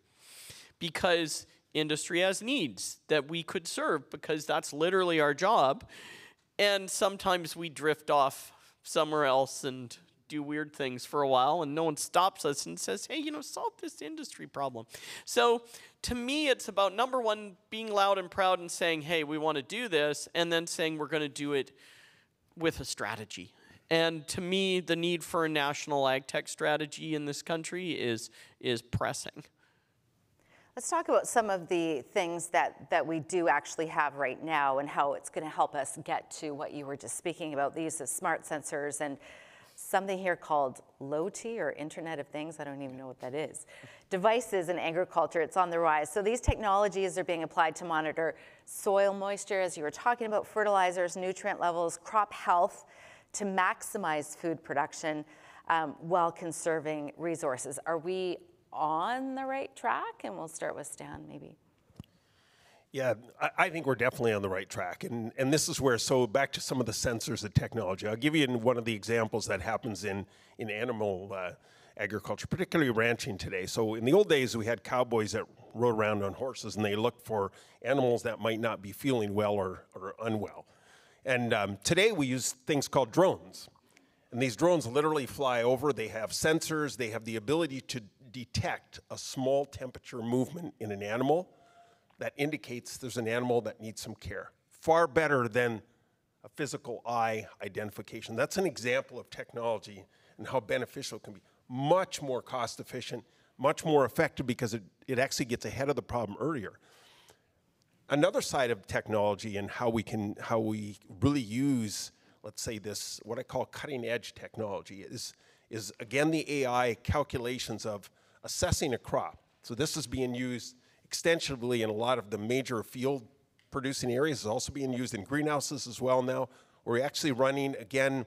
Because industry has needs that we could serve, because that's literally our job. And sometimes we drift off somewhere else and do weird things for a while, and no one stops us and says, hey, solve this industry problem. So to me, it's about, number 1, being loud and proud and saying, hey, we want to do this, and then saying we're going to do it with a strategy. And to me, the need for a national ag tech strategy in this country is pressing. Let's talk about some of the things that we do actually have right now and how it's going to help us get to what you were just speaking about, the use of smart sensors and something here called LOT, or Internet of Things. I don't even know what that is. Devices in agriculture, it's on the rise. So these technologies are being applied to monitor soil moisture, as you were talking about, fertilizers, nutrient levels, crop health, to maximize food production while conserving resources. Are we on the right track? And we'll start with Stan, maybe. Yeah, I think we're definitely on the right track. And this is where, so back to some of the sensors and technology. I'll give you one of the examples that happens in animal agriculture, particularly ranching today. So in the old days, we had cowboys that rode around on horses, and they looked for animals that might not be feeling well or unwell. And today we use things called drones. And these drones literally fly over. They have sensors. They have the ability to detect a small temperature movement in an animal that indicates there's an animal that needs some care. far better than a physical eye identification. That's an example of technology and how beneficial it can be. Much more cost efficient, much more effective because it actually gets ahead of the problem earlier. Another side of technology and how we really use, let's say this, what I call cutting edge technology is again the AI calculations of assessing a crop. So this is being used extensively in a lot of the major field producing areas. It's also being used in greenhouses as well now. We're actually running, again,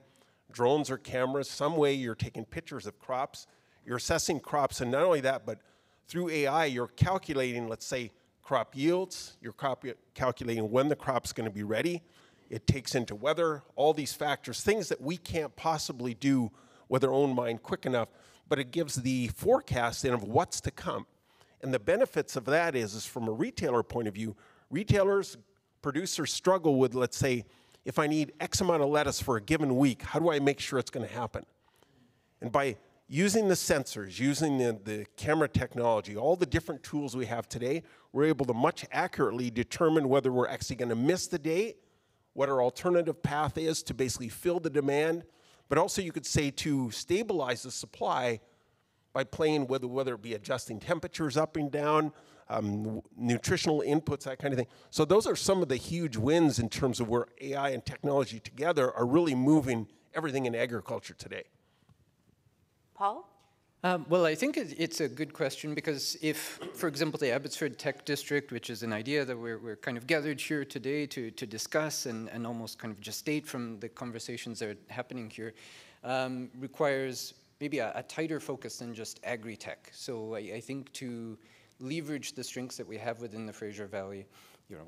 drones or cameras, some way you're taking pictures of crops, you're assessing crops, and not only that, but through AI, you're calculating, let's say, crop yields, you're calculating when the crop's gonna be ready. It takes into weather, all these factors, things that we can't possibly do with our own mind quick enough, but it gives the forecast of what's to come. And the benefits of that is from a retailer point of view, retailers, producers struggle with, let's say, if I need X amount of lettuce for a given week, how do I make sure it's gonna happen? And by using the sensors, using the camera technology, all the different tools we have today, we're able to much accurately determine whether we're actually gonna miss the date, what our alternative path is to basically fill the demand, but also you could say to stabilize the supply by playing with whether it be adjusting temperatures up and down, nutritional inputs, that kind of thing. So those are some of the huge wins in terms of where AI and technology together are really moving everything in agriculture today. Paul? Well, I think it's a good question because if, for example, the Abbotsford Tech District, which is an idea that we're kind of gathered here today to discuss and almost kind of gestate from the conversations that are happening here, requires maybe a tighter focus than just agri-tech. So I think to leverage the strengths that we have within the Fraser Valley,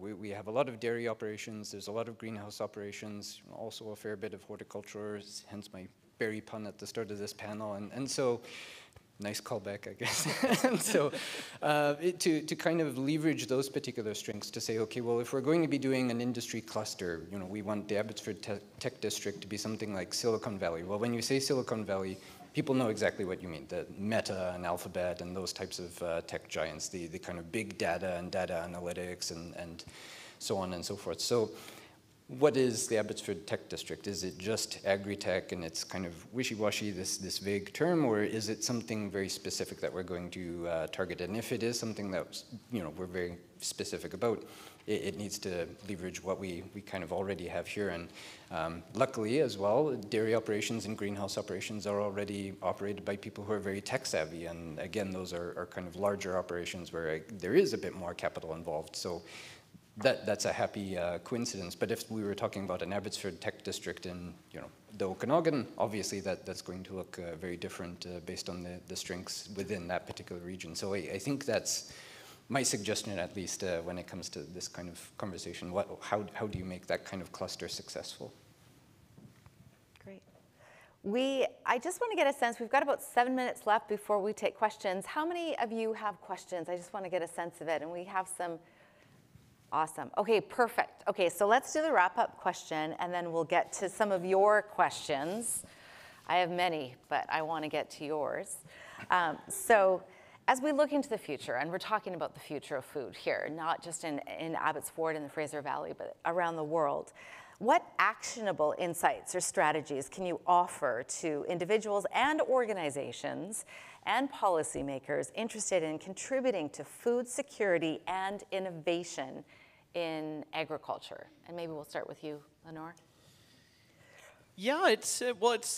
we have a lot of dairy operations, there's a lot of greenhouse operations, also a fair bit of horticulture, hence my berry pun at the start of this panel, and so, nice callback, I guess. And so, to kind of leverage those particular strengths to say, okay, well, if we're going to be doing an industry cluster, we want the Abbotsford Tech District to be something like Silicon Valley. Well, when you say Silicon Valley, people know exactly what you mean, the Meta and Alphabet and those types of tech giants, the kind of big data and data analytics and so on and so forth. So what is the Abbotsford Tech District? Is it just agri-tech and it's kind of wishy-washy, this vague term, or is it something very specific that we're going to target? And if it is something that we're very specific about, it needs to leverage what we kind of already have here. And luckily as well, dairy operations and greenhouse operations are already operated by people who are very tech savvy. And again, those are kind of larger operations where there is a bit more capital involved. So that's a happy coincidence. But if we were talking about an Abbotsford Tech District in the Okanagan, obviously that's going to look very different based on the strengths within that particular region. So I think that's my suggestion, at least, when it comes to this kind of conversation. How do you make that kind of cluster successful? Great. I just want to get a sense, we've got about 7 minutes left before we take questions. How many of you have questions? I just want to get a sense of it, and we have some. Awesome. Okay, perfect. Okay, so let's do the wrap-up question, and then we'll get to some of your questions. I have many, but I want to get to yours. So as we look into the future, and we're talking about the future of food here, not just in Abbotsford and the Fraser Valley, but around the world, what actionable insights or strategies can you offer to individuals and organizations and policymakers interested in contributing to food security and innovation in agriculture? And maybe we'll start with you, Lenore. Yeah, it's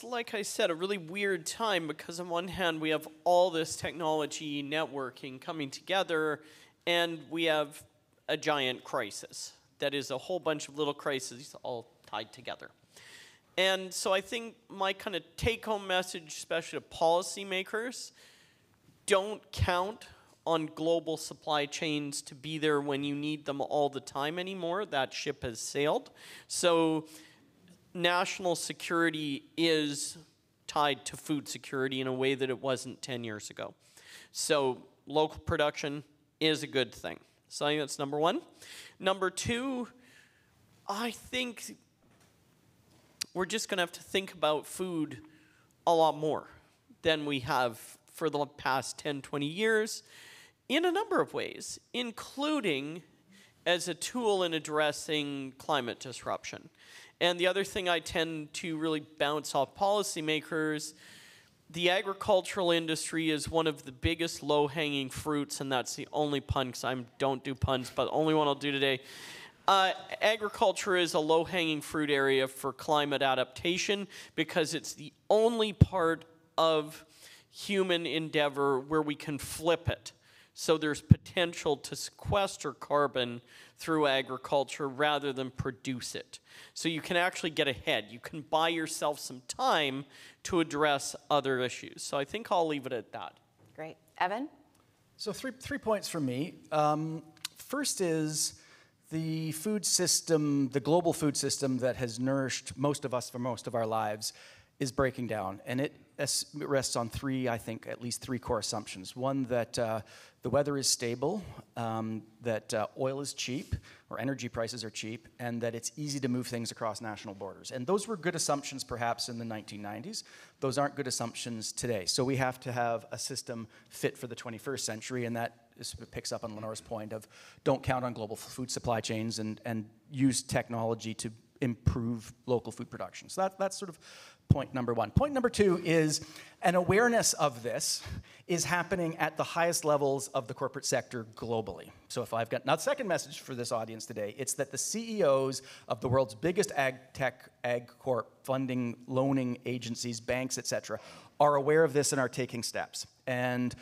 like I said, a really weird time because on one hand we have all this technology networking coming together, and we have a giant crisis that is a whole bunch of little crises all tied together. And so I think my kind of take-home message, especially to policymakers, don't count on global supply chains to be there when you need them all the time anymore. That ship has sailed. So national security is tied to food security in a way that it wasn't 10 years ago. So local production is a good thing. So I think that's number one. Number two, I think we're just going to have to think about food a lot more than we have for the past 10, 20 years in a number of ways, including as a tool in addressing climate disruption. And the other thing I tend to really bounce off policymakers, the agricultural industry is one of the biggest low-hanging fruits, and that's the only pun, because I don't do puns, but the only one I'll do today. Agriculture is a low-hanging fruit area for climate adaptation because it's the only part of human endeavor where we can flip it. So there's potential to sequester carbon through agriculture rather than produce it. So you can actually get ahead. You can buy yourself some time to address other issues. So I think I'll leave it at that. Great. Evan? So three points from me. First is the food system, the global food system that has nourished most of us for most of our lives is breaking down. And it rests on at least three core assumptions. One, that the weather is stable, that oil is cheap, or energy prices are cheap, and that it's easy to move things across national borders. And those were good assumptions perhaps in the 1990s. Those aren't good assumptions today. So we have to have a system fit for the 21st century, and that picks up on Lenore's point of don't count on global food supply chains and use technology to improve local food production. So that's sort of point number one. Point number two is an awareness of this is happening at the highest levels of the corporate sector globally. So if I've got, now the second message for this audience today, it's that the CEOs of the world's biggest ag tech, ag corp, funding, loaning agencies, banks, et cetera, are aware of this and are taking steps. And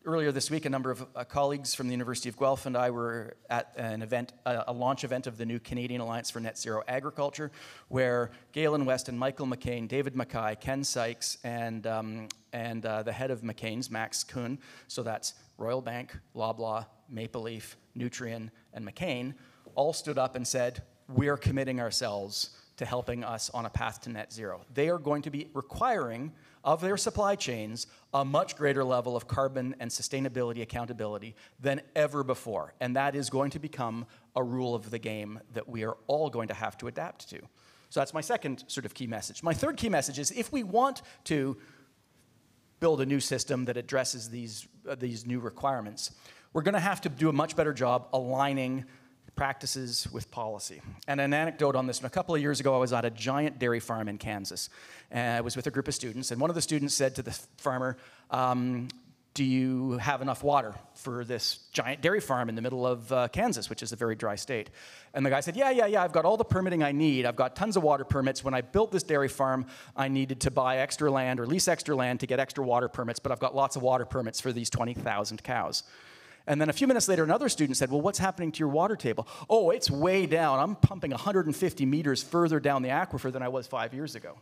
earlier this week, a number of colleagues from the University of Guelph and I were at an event, a launch event of the new Canadian Alliance for Net Zero Agriculture, where Galen West and Michael McCain, David Mackay, Ken Sykes, and the head of McCain's, Max Kuhn, so that's Royal Bank, Loblaw, Maple Leaf, Nutrien, and McCain, all stood up and said, we're committing ourselves to helping us on a path to net zero. They are going to be requiring of their supply chains a much greater level of carbon and sustainability accountability than ever before. And that is going to become a rule of the game that we are all going to have to adapt to. So that's my second sort of key message. My third key message is if we want to build a new system that addresses these new requirements, we're going to have to do a much better job aligning practices with policy. And an anecdote on this, a couple of years ago, I was at a giant dairy farm in Kansas. And I was with a group of students, and one of the students said to the farmer, do you have enough water for this giant dairy farm in the middle of Kansas, which is a very dry state? And the guy said, yeah, I've got all the permitting I need. I've got tons of water permits. When I built this dairy farm, I needed to buy extra land or lease extra land to get extra water permits, but I've got lots of water permits for these 20,000 cows. And then a few minutes later, another student said, well, what's happening to your water table? Oh, it's way down. I'm pumping 150 meters further down the aquifer than I was 5 years ago.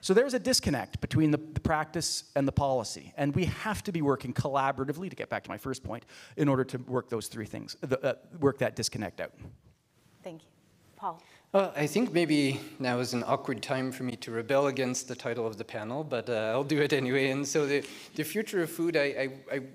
So there's a disconnect between the practice and the policy. And we have to be working collaboratively, to get back to my first point, in order to work those three things, work that disconnect out. Thank you. Paul? Well, I think maybe now is an awkward time for me to rebel against the title of the panel, but I'll do it anyway. And so the future of food, I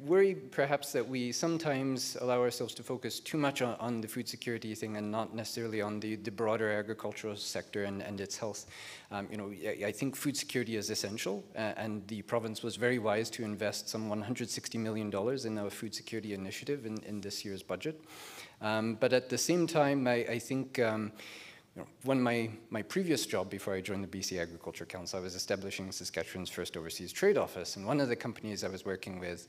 worry perhaps that we sometimes allow ourselves to focus too much on the food security thing and not necessarily on the broader agricultural sector and its health. I think food security is essential, and the province was very wise to invest some $160 million in our food security initiative in this year's budget. But at the same time, I think when my previous job before I joined the BC Agriculture Council, I was establishing Saskatchewan's first overseas trade office. And one of the companies I was working with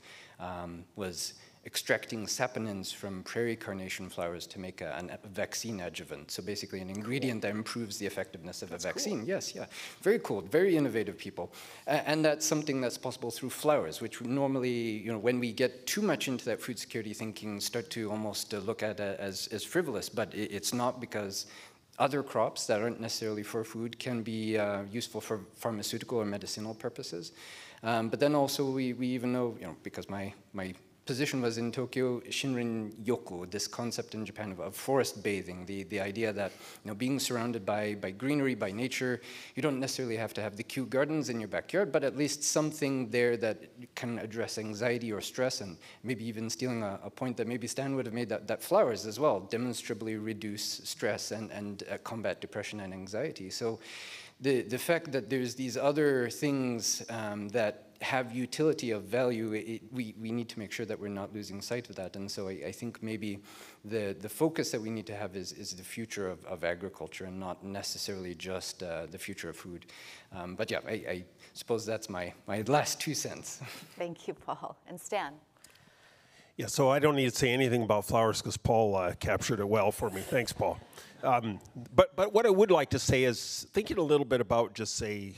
was extracting saponins from prairie carnation flowers to make a vaccine adjuvant. So basically an ingredient that improves the effectiveness of a vaccine. Cool. Yes, yeah. Very cool, very innovative people. And that's something that's possible through flowers, which normally, when we get too much into that food security thinking, start to almost look at it as frivolous. But it's not, because other crops that aren't necessarily for food can be useful for pharmaceutical or medicinal purposes. But then also we even know, because my position was in Tokyo, Shinrin-yoku, this concept in Japan of forest bathing, the idea that being surrounded by greenery, by nature, you don't necessarily have to have the cute gardens in your backyard, but at least something there that can address anxiety or stress, and maybe even stealing a point that maybe Stan would have made, that flowers as well demonstrably reduce stress and combat depression and anxiety. So the fact that there's these other things that have utility of value, we need to make sure that we're not losing sight of that. And so I think maybe the focus that we need to have is the future of agriculture and not necessarily just the future of food. But yeah, I suppose that's my last 2 cents. Thank you, Paul. And Stan? Yeah, so I don't need to say anything about flowers because Paul captured it well for me. Thanks, Paul. But what I would like to say is thinking a little bit about just say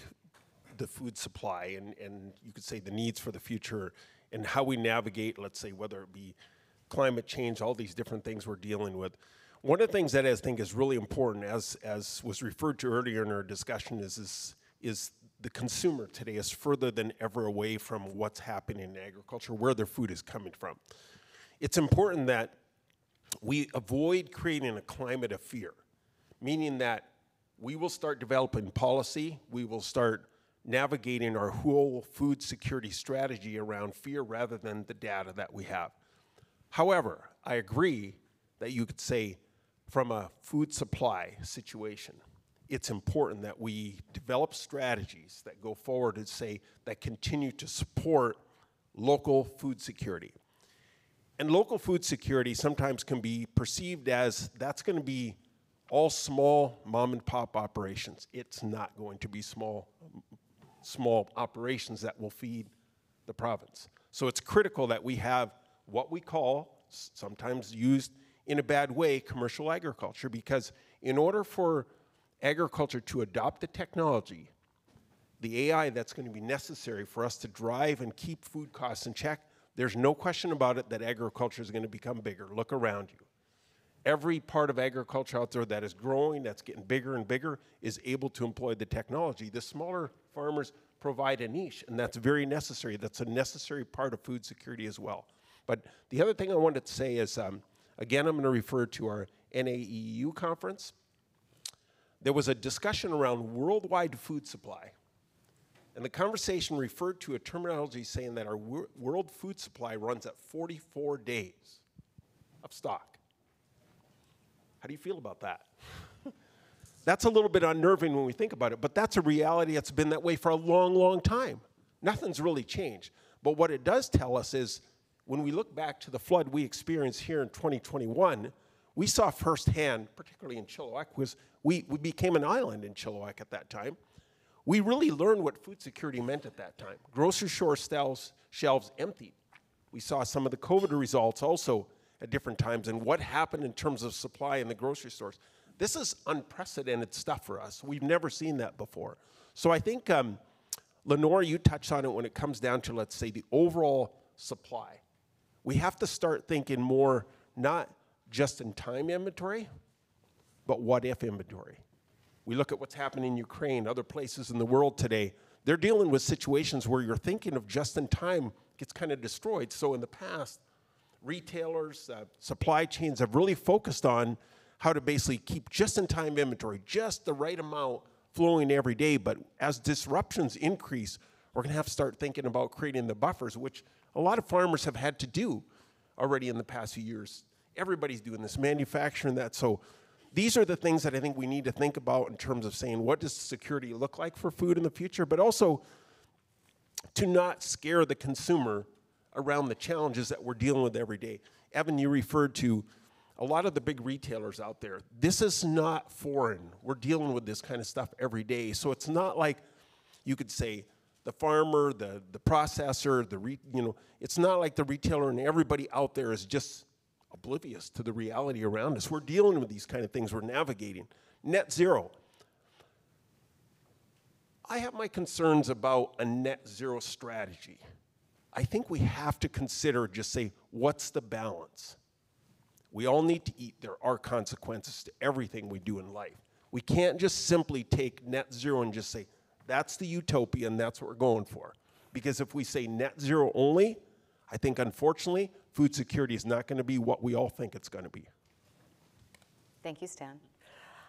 the food supply and you could say the needs for the future and how we navigate, let's say, whether it be climate change, all these different things we're dealing with. One of the things that I think is really important, as was referred to earlier in our discussion, is the consumer today is further than ever away from what's happening in agriculture, where their food is coming from. It's important that we avoid creating a climate of fear, meaning that we will start developing policy, we will start navigating our whole food security strategy around fear rather than the data that we have. However, I agree that you could say from a food supply situation, it's important that we develop strategies that go forward and say that continue to support local food security. And local food security sometimes can be perceived as that's going to be all small mom and pop operations. It's not going to be small operations that will feed the province. So it's critical that we have what we call, sometimes used in a bad way, commercial agriculture, because in order for agriculture to adopt the technology, the AI that's going to be necessary for us to drive and keep food costs in check, there's no question about it that agriculture is going to become bigger. Look around you. Every part of agriculture out there that is growing, that's getting bigger and bigger, is able to employ the technology. The smaller farmers provide a niche, and that's very necessary. That's a necessary part of food security as well. But the other thing I wanted to say is, again, I'm going to refer to our NAEU conference. There was a discussion around worldwide food supply. And the conversation referred to a terminology saying that our world food supply runs at 44 days of stock. How do you feel about that? That's a little bit unnerving when we think about it, but that's a reality that's been that way for a long, long time. Nothing's really changed. But what it does tell us is when we look back to the flood we experienced here in 2021, we saw firsthand, particularly in Chilliwack, because we became an island in Chilliwack at that time. We really learned what food security meant at that time. Grocery store shelves emptied. We saw some of the COVID results also at different times and what happened in terms of supply in the grocery stores. This is unprecedented stuff for us. We've never seen that before. So I think, Lenore, you touched on it when it comes down to, let's say, the overall supply. We have to start thinking more, not just-in-time inventory, but what-if inventory. We look at what's happening in Ukraine, other places in the world today. They're dealing with situations where you're thinking of just-in-time gets kind of destroyed. So in the past, retailers, supply chains have really focused on how to basically keep just-in-time inventory, just the right amount flowing every day. But as disruptions increase, we're going to have to start thinking about creating the buffers, which a lot of farmers have had to do already in the past few years. Everybody's doing this, manufacturing that. So these are the things that I think we need to think about in terms of saying, what does security look like for food in the future, but also to not scare the consumer around the challenges that we're dealing with every day. Evan, you referred to a lot of the big retailers out there. This is not foreign. We're dealing with this kind of stuff every day. So it's not like you could say the farmer, the processor, it's not like the retailer and everybody out there is just oblivious to the reality around us. We're dealing with these kind of things. We're navigating. Net zero. I have my concerns about a net zero strategy. I think we have to consider, just say, what's the balance? We all need to eat. There are consequences to everything we do in life. We can't just simply take net zero and just say, that's the utopia and that's what we're going for. Because if we say net zero only, I think unfortunately, food security is not going to be what we all think it's going to be. Thank you, Stan.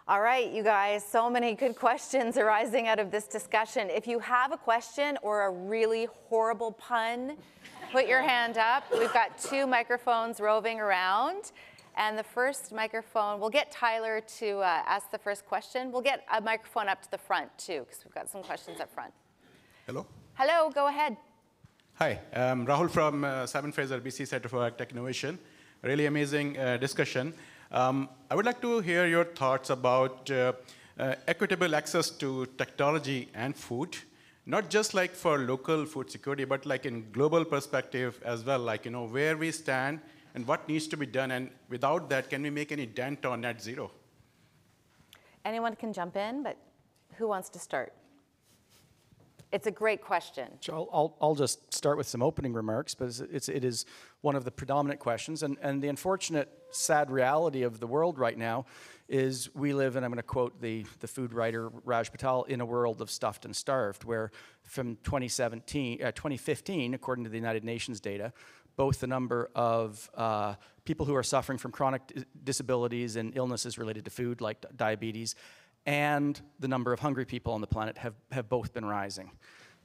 All right, you guys, so many good questions arising out of this discussion. If you have a question or a really horrible pun, put your hand up. We've got 2 microphones roving around. And the first microphone, we'll get Tyler to ask the first question. We'll get a microphone up to the front, too, because we've got some questions up front. Hello? Hello, go ahead. Hi, I'm Rahul from Fraser, BC Center for Tech Innovation. Really amazing discussion. I would like to hear your thoughts about equitable access to technology and food, not just like for local food security, but like in global perspective as well, like, where we stand and what needs to be done, and without that, can we make any dent on net zero? Anyone can jump in, but who wants to start? It's a great question. I'll just start with some opening remarks, but it is one of the predominant questions. And the unfortunate, sad reality of the world right now is we live, and I'm going to quote the food writer Raj Patel, in a world of stuffed and starved, where from 2015, according to the United Nations data, both the number of people who are suffering from chronic disabilities and illnesses related to food, like diabetes, and the number of hungry people on the planet have both been rising.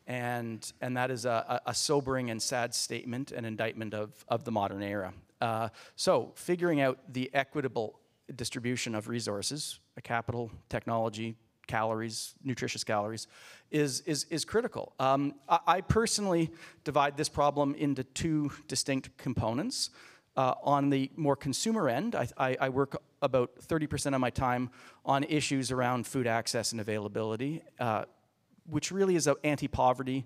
And that is a sobering and sad statement, an indictment of the modern era. So figuring out the equitable distribution of resources, capital, technology, calories, nutritious calories, is critical. I personally divide this problem into two distinct components. On the more consumer end, I work about 30% of my time on issues around food access and availability, which really is an anti-poverty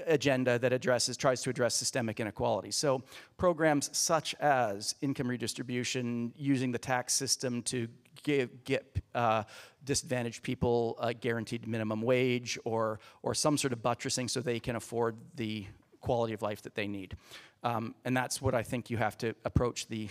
agenda that tries to address systemic inequality. So programs such as income redistribution, using the tax system to get disadvantaged people a guaranteed minimum wage, or some sort of buttressing so they can afford the quality of life that they need. And that's what I think you have to approach the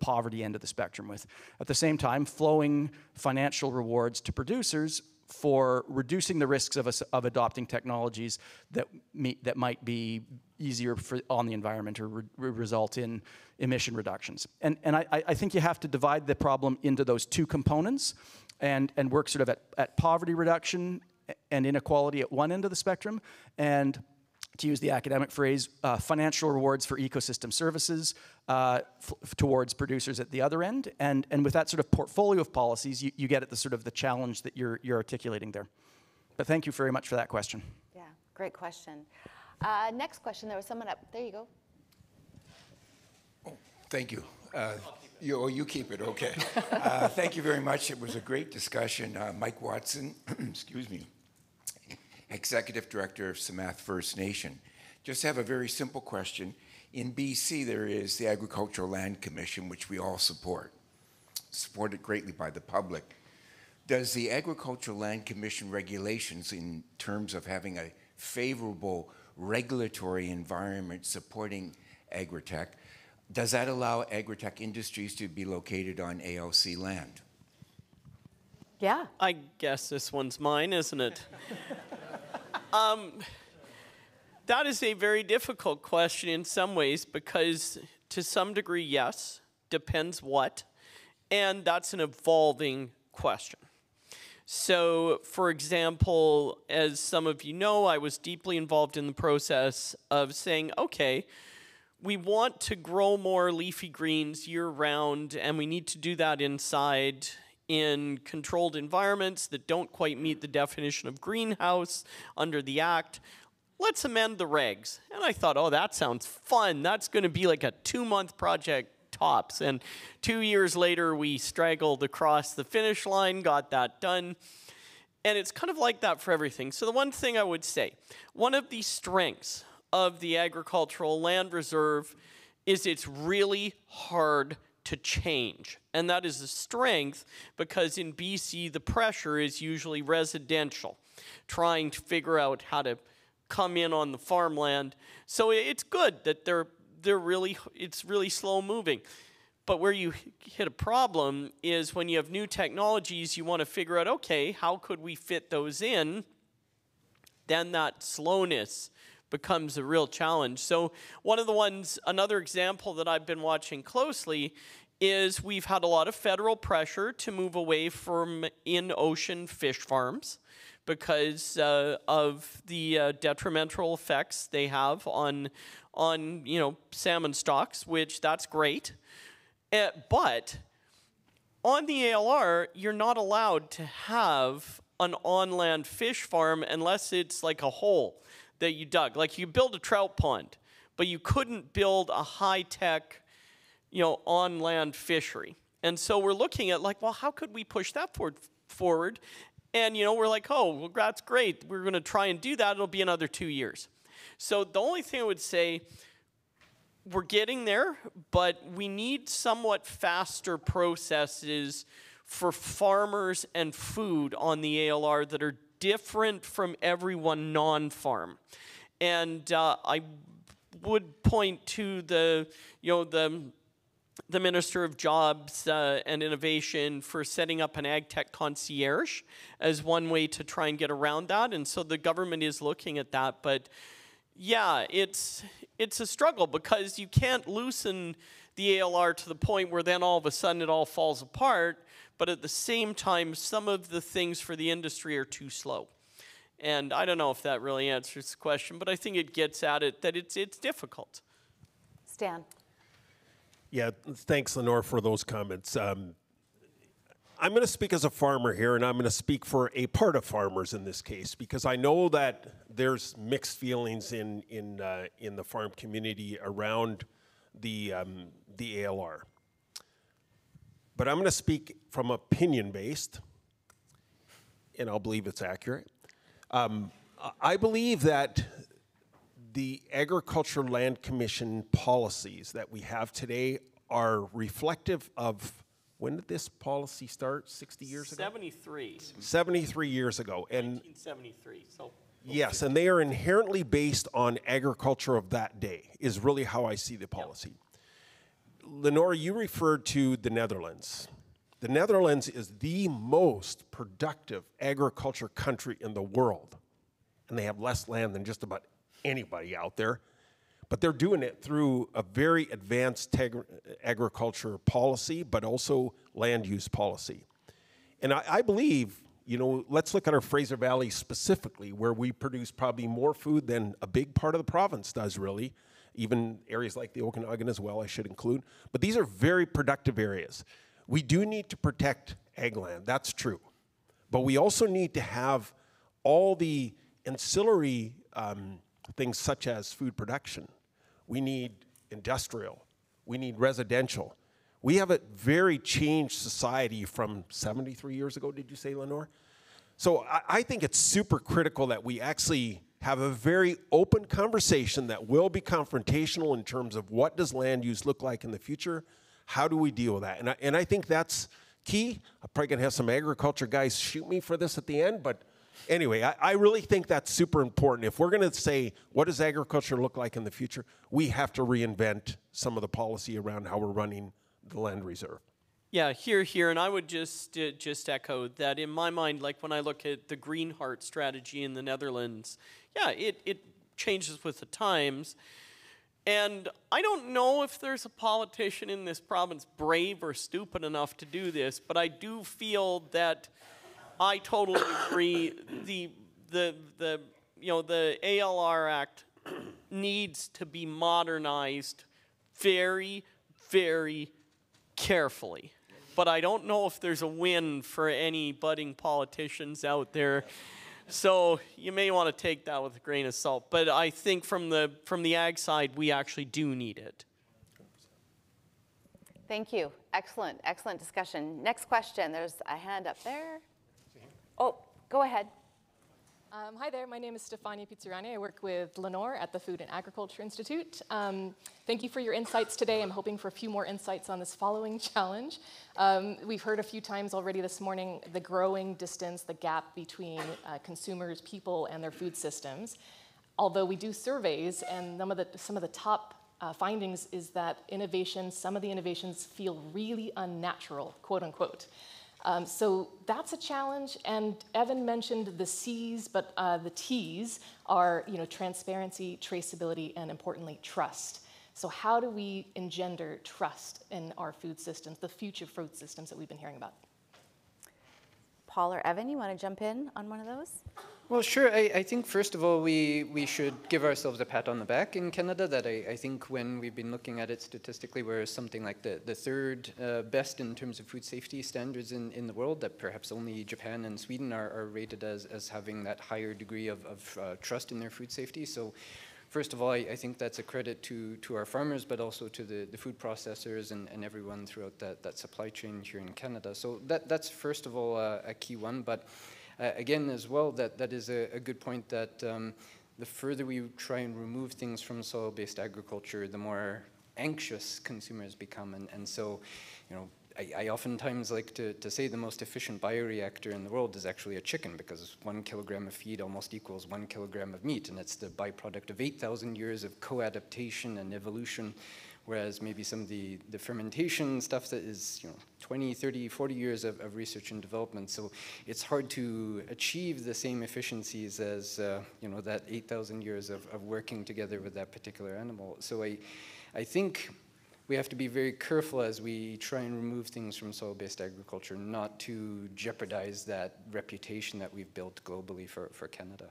poverty end of the spectrum with. At the same time, flowing financial rewards to producers for reducing the risks of adopting technologies that might be easier on the environment or result in emission reductions. And I think you have to divide the problem into those two components and work sort of at poverty reduction and inequality at one end of the spectrum, and, to use the academic phrase, financial rewards for ecosystem services towards producers at the other end. And with that sort of portfolio of policies, you get at the sort of the challenge that you're articulating there. But thank you very much for that question. Yeah, great question. Next question, there was someone up. There you go. Oh, thank you. You keep it, okay. Thank you very much. It was a great discussion. Mike Watson, excuse me, Executive Director of Samath First Nation. Just have a very simple question. In BC, there is the Agricultural Land Commission, which we all support, supported greatly by the public. Does the Agricultural Land Commission regulations, in terms of having a favorable regulatory environment supporting agritech, does that allow agritech industries to be located on ALC land? Yeah. I guess this one's mine, isn't it? That is a very difficult question in some ways, because to some degree, yes, depends what, and that's an evolving question. So, for example, as some of you know, I was deeply involved in the process of saying, okay, we want to grow more leafy greens year-round, and we need to do that inside in controlled environments that don't quite meet the definition of greenhouse under the Act. Let's amend the regs. And I thought, oh, that sounds fun. That's going to be like a 2-month project tops. And 2 years later, we straggled across the finish line, got that done. And it's kind of like that for everything. So the one thing I would say, one of the strengths of the Agricultural Land Reserve is it's really hard to change. And that is a strength because in BC, the pressure is usually residential, trying to figure out how to come in on the farmland. So it's good that it's really slow moving. But where you hit a problem is when you have new technologies, you want to figure out, okay, how could we fit those in? Then that slowness becomes a real challenge. So another example that I've been watching closely is we've had a lot of federal pressure to move away from in-ocean fish farms because of the detrimental effects they have on salmon stocks, which that's great. But on the ALR, you're not allowed to have an on-land fish farm unless it's like a hole that you dug. Like you build a trout pond, but you couldn't build a high-tech, on-land fishery. And so we're looking at like, well, how could we push that forward? And, we're like, oh, well, that's great. We're going to try and do that. It'll be another 2 years. So the only thing I would say, we're getting there, but we need somewhat faster processes for farmers and food on the ALR that are different from everyone non-farm. And I would point to the Minister of Jobs and Innovation for setting up an ag tech concierge as one way to try and get around that. And so the government is looking at that. But yeah, it's a struggle because you can't loosen the ALR to the point where then all of a sudden it all falls apart. But at the same time, some of the things for the industry are too slow. And I don't know if that really answers the question, but I think it gets at it that it's difficult. Stan. Yeah, thanks, Lenore, for those comments. I'm going to speak as a farmer here, and I'm going to speak for a part of farmers in this case, because I know that there's mixed feelings in the farm community around the ALR. But I'm going to speak from opinion-based, and I'll believe it's accurate. I believe that the Agriculture Land Commission policies that we have today are reflective of, when did this policy start? 60 years ago? 73. 73 years ago. And 1973. So. Yes, and they are inherently based on agriculture of that day, is really how I see the policy. Yep. Lenore, you referred to the Netherlands. The Netherlands is the most productive agriculture country in the world, and they have less land than just about anybody out there, but they're doing it through a very advanced agriculture policy, but also land use policy. And I believe, let's look at our Fraser Valley specifically, where we produce probably more food than a big part of the province does, really. Even areas like the Okanagan as well, I should include. But these are very productive areas. We do need to protect ag land, that's true. But we also need to have all the ancillary things such as food production. We need industrial. We need residential. We have a very changed society from 73 years ago, did you say, Lenore? So I think it's super critical that we actually have a very open conversation that will be confrontational in terms of what does land use look like in the future? How do we deal with that? And I think that's key. I'm probably going to have some agriculture guys shoot me for this at the end, but anyway, I really think that's super important. If we're going to say, what does agriculture look like in the future, we have to reinvent some of the policy around how we're running the land reserve. Yeah, here, and I would just echo that in my mind, like when I look at the Green Heart strategy in the Netherlands, yeah, it changes with the times. And I don't know if there's a politician in this province brave or stupid enough to do this, but I do feel that I totally agree. The ALR Act needs to be modernized very, very carefully. But I don't know if there's a win for any budding politicians out there. So you may want to take that with a grain of salt. But I think from the ag side, we actually do need it. Thank you. Excellent, excellent discussion. Next question. There's a hand up there. Oh, go ahead. Hi there, my name is Stefania Pizzurani. I work with Lenore at the Food and Agriculture Institute. Thank you for your insights today. I'm hoping for a few more insights on this following challenge. We've heard a few times already this morning the growing distance, the gap between consumers, people, and their food systems. Although we do surveys, and some of the top findings is that some of the innovations feel really unnatural, quote unquote. So that's a challenge, and Evan mentioned the C's, but the T's are, transparency, traceability, and importantly, trust. So how do we engender trust in our food systems, the future food systems that we've been hearing about? Paul or Evan, you want to jump in on one of those? Well, sure. I think, first of all, we should give ourselves a pat on the back in Canada, that I think when we've been looking at it statistically, we're something like the third best in terms of food safety standards in the world, that perhaps only Japan and Sweden are rated as having that higher degree of trust in their food safety. So first of all, I think that's a credit to our farmers, but also to the food processors and everyone throughout that supply chain here in Canada. So that's first of all a key one. But again, as well, that is a good point, that the further we try and remove things from soil-based agriculture, the more anxious consumers become. And so, you know, I oftentimes like to say the most efficient bioreactor in the world is actually a chicken, because 1 kilogram of feed almost equals 1 kilogram of meat, and it's the byproduct of 8,000 years of co-adaptation and evolution. Whereas maybe some of the fermentation stuff that is, you know, 20, 30, 40 years of research and development. So it's hard to achieve the same efficiencies as, you know, that 8,000 years of working together with that particular animal. So I think we have to be very careful as we try and remove things from soil-based agriculture, not to jeopardize that reputation that we've built globally for Canada.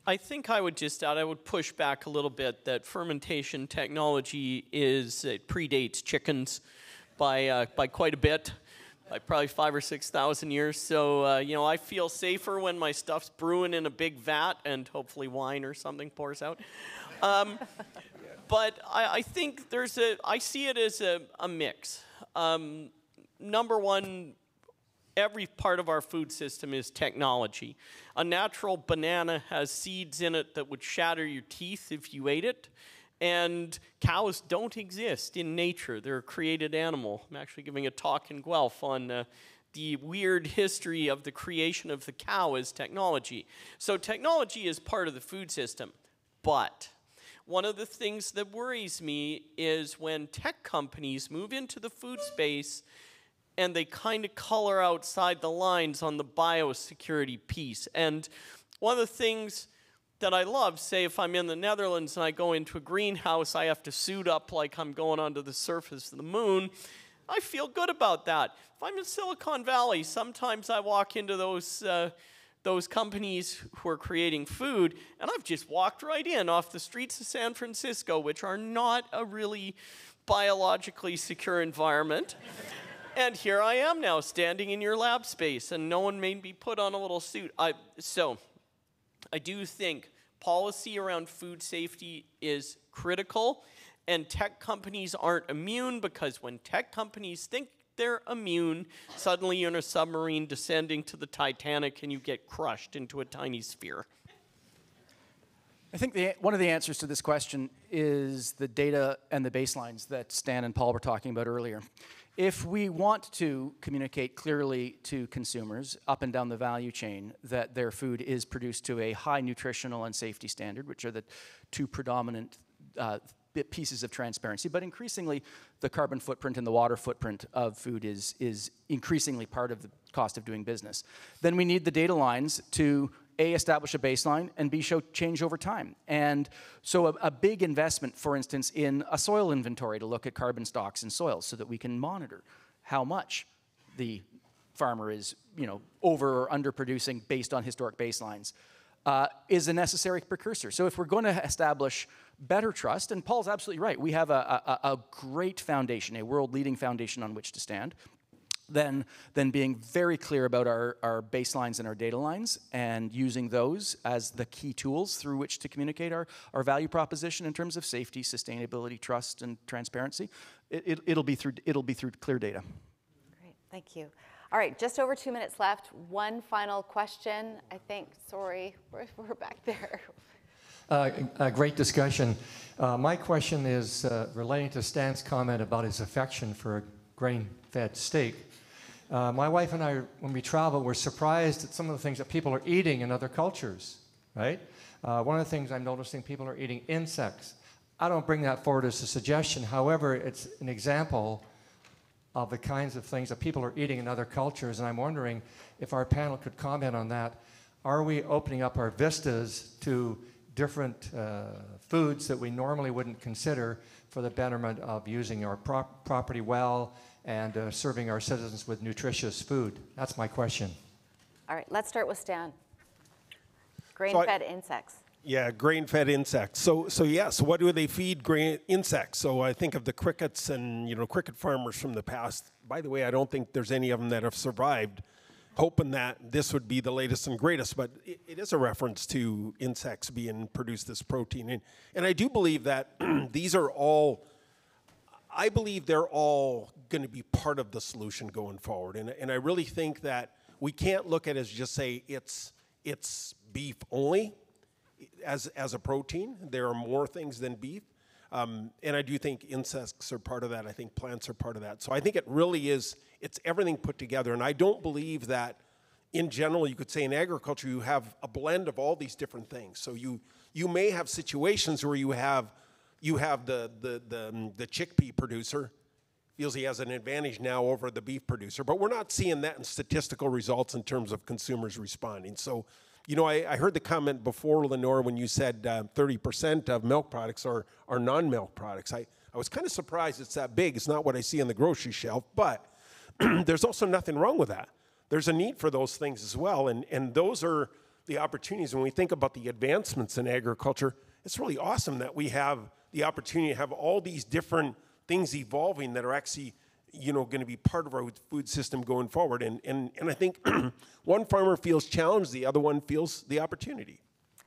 I think I would just add, I would push back a little bit that fermentation technology it predates chickens by quite a bit, by probably 5,000 or 6,000 years. So, you know, I feel safer when my stuff's brewing in a big vat and hopefully wine or something pours out. But I think I see it as a mix. Number one, every part of our food system is technology. A natural banana has seeds in it that would shatter your teeth if you ate it. And cows don't exist in nature. They're a created animal. I'm actually giving a talk in Guelph on the weird history of the creation of the cow as technology. So technology is part of the food system. But one of the things that worries me is when tech companies move into the food space and they kind of color outside the lines on the biosecurity piece. And one of the things that I love, say if I'm in the Netherlands and I go into a greenhouse, I have to suit up like I'm going onto the surface of the moon. I feel good about that. If I'm in Silicon Valley, sometimes I walk into those companies who are creating food, and I've just walked right in off the streets of San Francisco, which are not a really biologically secure environment. And here I am now, standing in your lab space, and no one made me put on a little suit. So I do think policy around food safety is critical, and tech companies aren't immune, because when tech companies think they're immune, suddenly you're in a submarine descending to the Titanic and you get crushed into a tiny sphere. I think one of the answers to this question is the data and the baselines that Stan and Paul were talking about earlier. If we want to communicate clearly to consumers up and down the value chain that their food is produced to a high nutritional and safety standard, which are the two predominant pieces of transparency, but increasingly the carbon footprint and the water footprint of food is increasingly part of the cost of doing business, then we need the data lines to A, establish a baseline, and B, show change over time. And so a big investment, for instance, in a soil inventory to look at carbon stocks in soils so that we can monitor how much the farmer is, you know, over or under producing based on historic baselines, is a necessary precursor. So if we're going to establish better trust, and Paul's absolutely right, we have a great foundation, a world-leading foundation on which to stand, then being very clear about our baselines and our data lines and using those as the key tools through which to communicate our value proposition in terms of safety, sustainability, trust, and transparency. It'll be through clear data. Great, thank you. All right, just over 2 minutes left. One final question, I think. Sorry, we're back there. A great discussion. My question is relating to Stan's comment about his affection for a grain-fed steak. My wife and I, when we travel, we're surprised at some of the things that people are eating in other cultures, right? One of the things I'm noticing, people are eating insects. I don't bring that forward as a suggestion. However, it's an example of the kinds of things that people are eating in other cultures, and I'm wondering if our panel could comment on that. Are we opening up our vistas to different foods that we normally wouldn't consider for the betterment of using our property well and serving our citizens with nutritious food? That's my question. All right, let's start with Stan. Grain-fed insects. Yeah, grain-fed insects. So what do they feed grain insects? So I think of the crickets and, cricket farmers from the past. By the way, I don't think there's any of them that have survived, hoping that this would be the latest and greatest, but it is a reference to insects being produced as protein. And I do believe that they're all going to be part of the solution going forward. And I really think that we can't look at it as just say it's beef only. As a protein, there are more things than beef. And I do think insects are part of that. I think plants are part of that. So I think it really is, it's everything put together. And I don't believe that, in general, you could say in agriculture, you have a blend of all these different things. So you may have situations where you have the chickpea producer feels he has an advantage now over the beef producer. But we're not seeing that in statistical results in terms of consumers responding. So I heard the comment before, Lenore, when you said 30% of milk products are non-milk products. I was kind of surprised it's that big. It's not what I see on the grocery shelf, but there's also nothing wrong with that. There's a need for those things as well, and those are the opportunities. When we think about the advancements in agriculture, it's really awesome that we have the opportunity to have all these different things evolving that are actually going to be part of our food system going forward. And I think one farmer feels challenged, the other one feels the opportunity.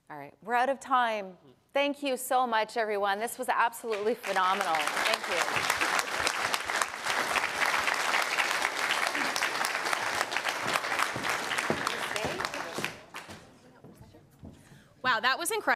All right, we're out of time. Thank you so much, everyone. This was absolutely phenomenal. Thank you. Wow, that was incredible.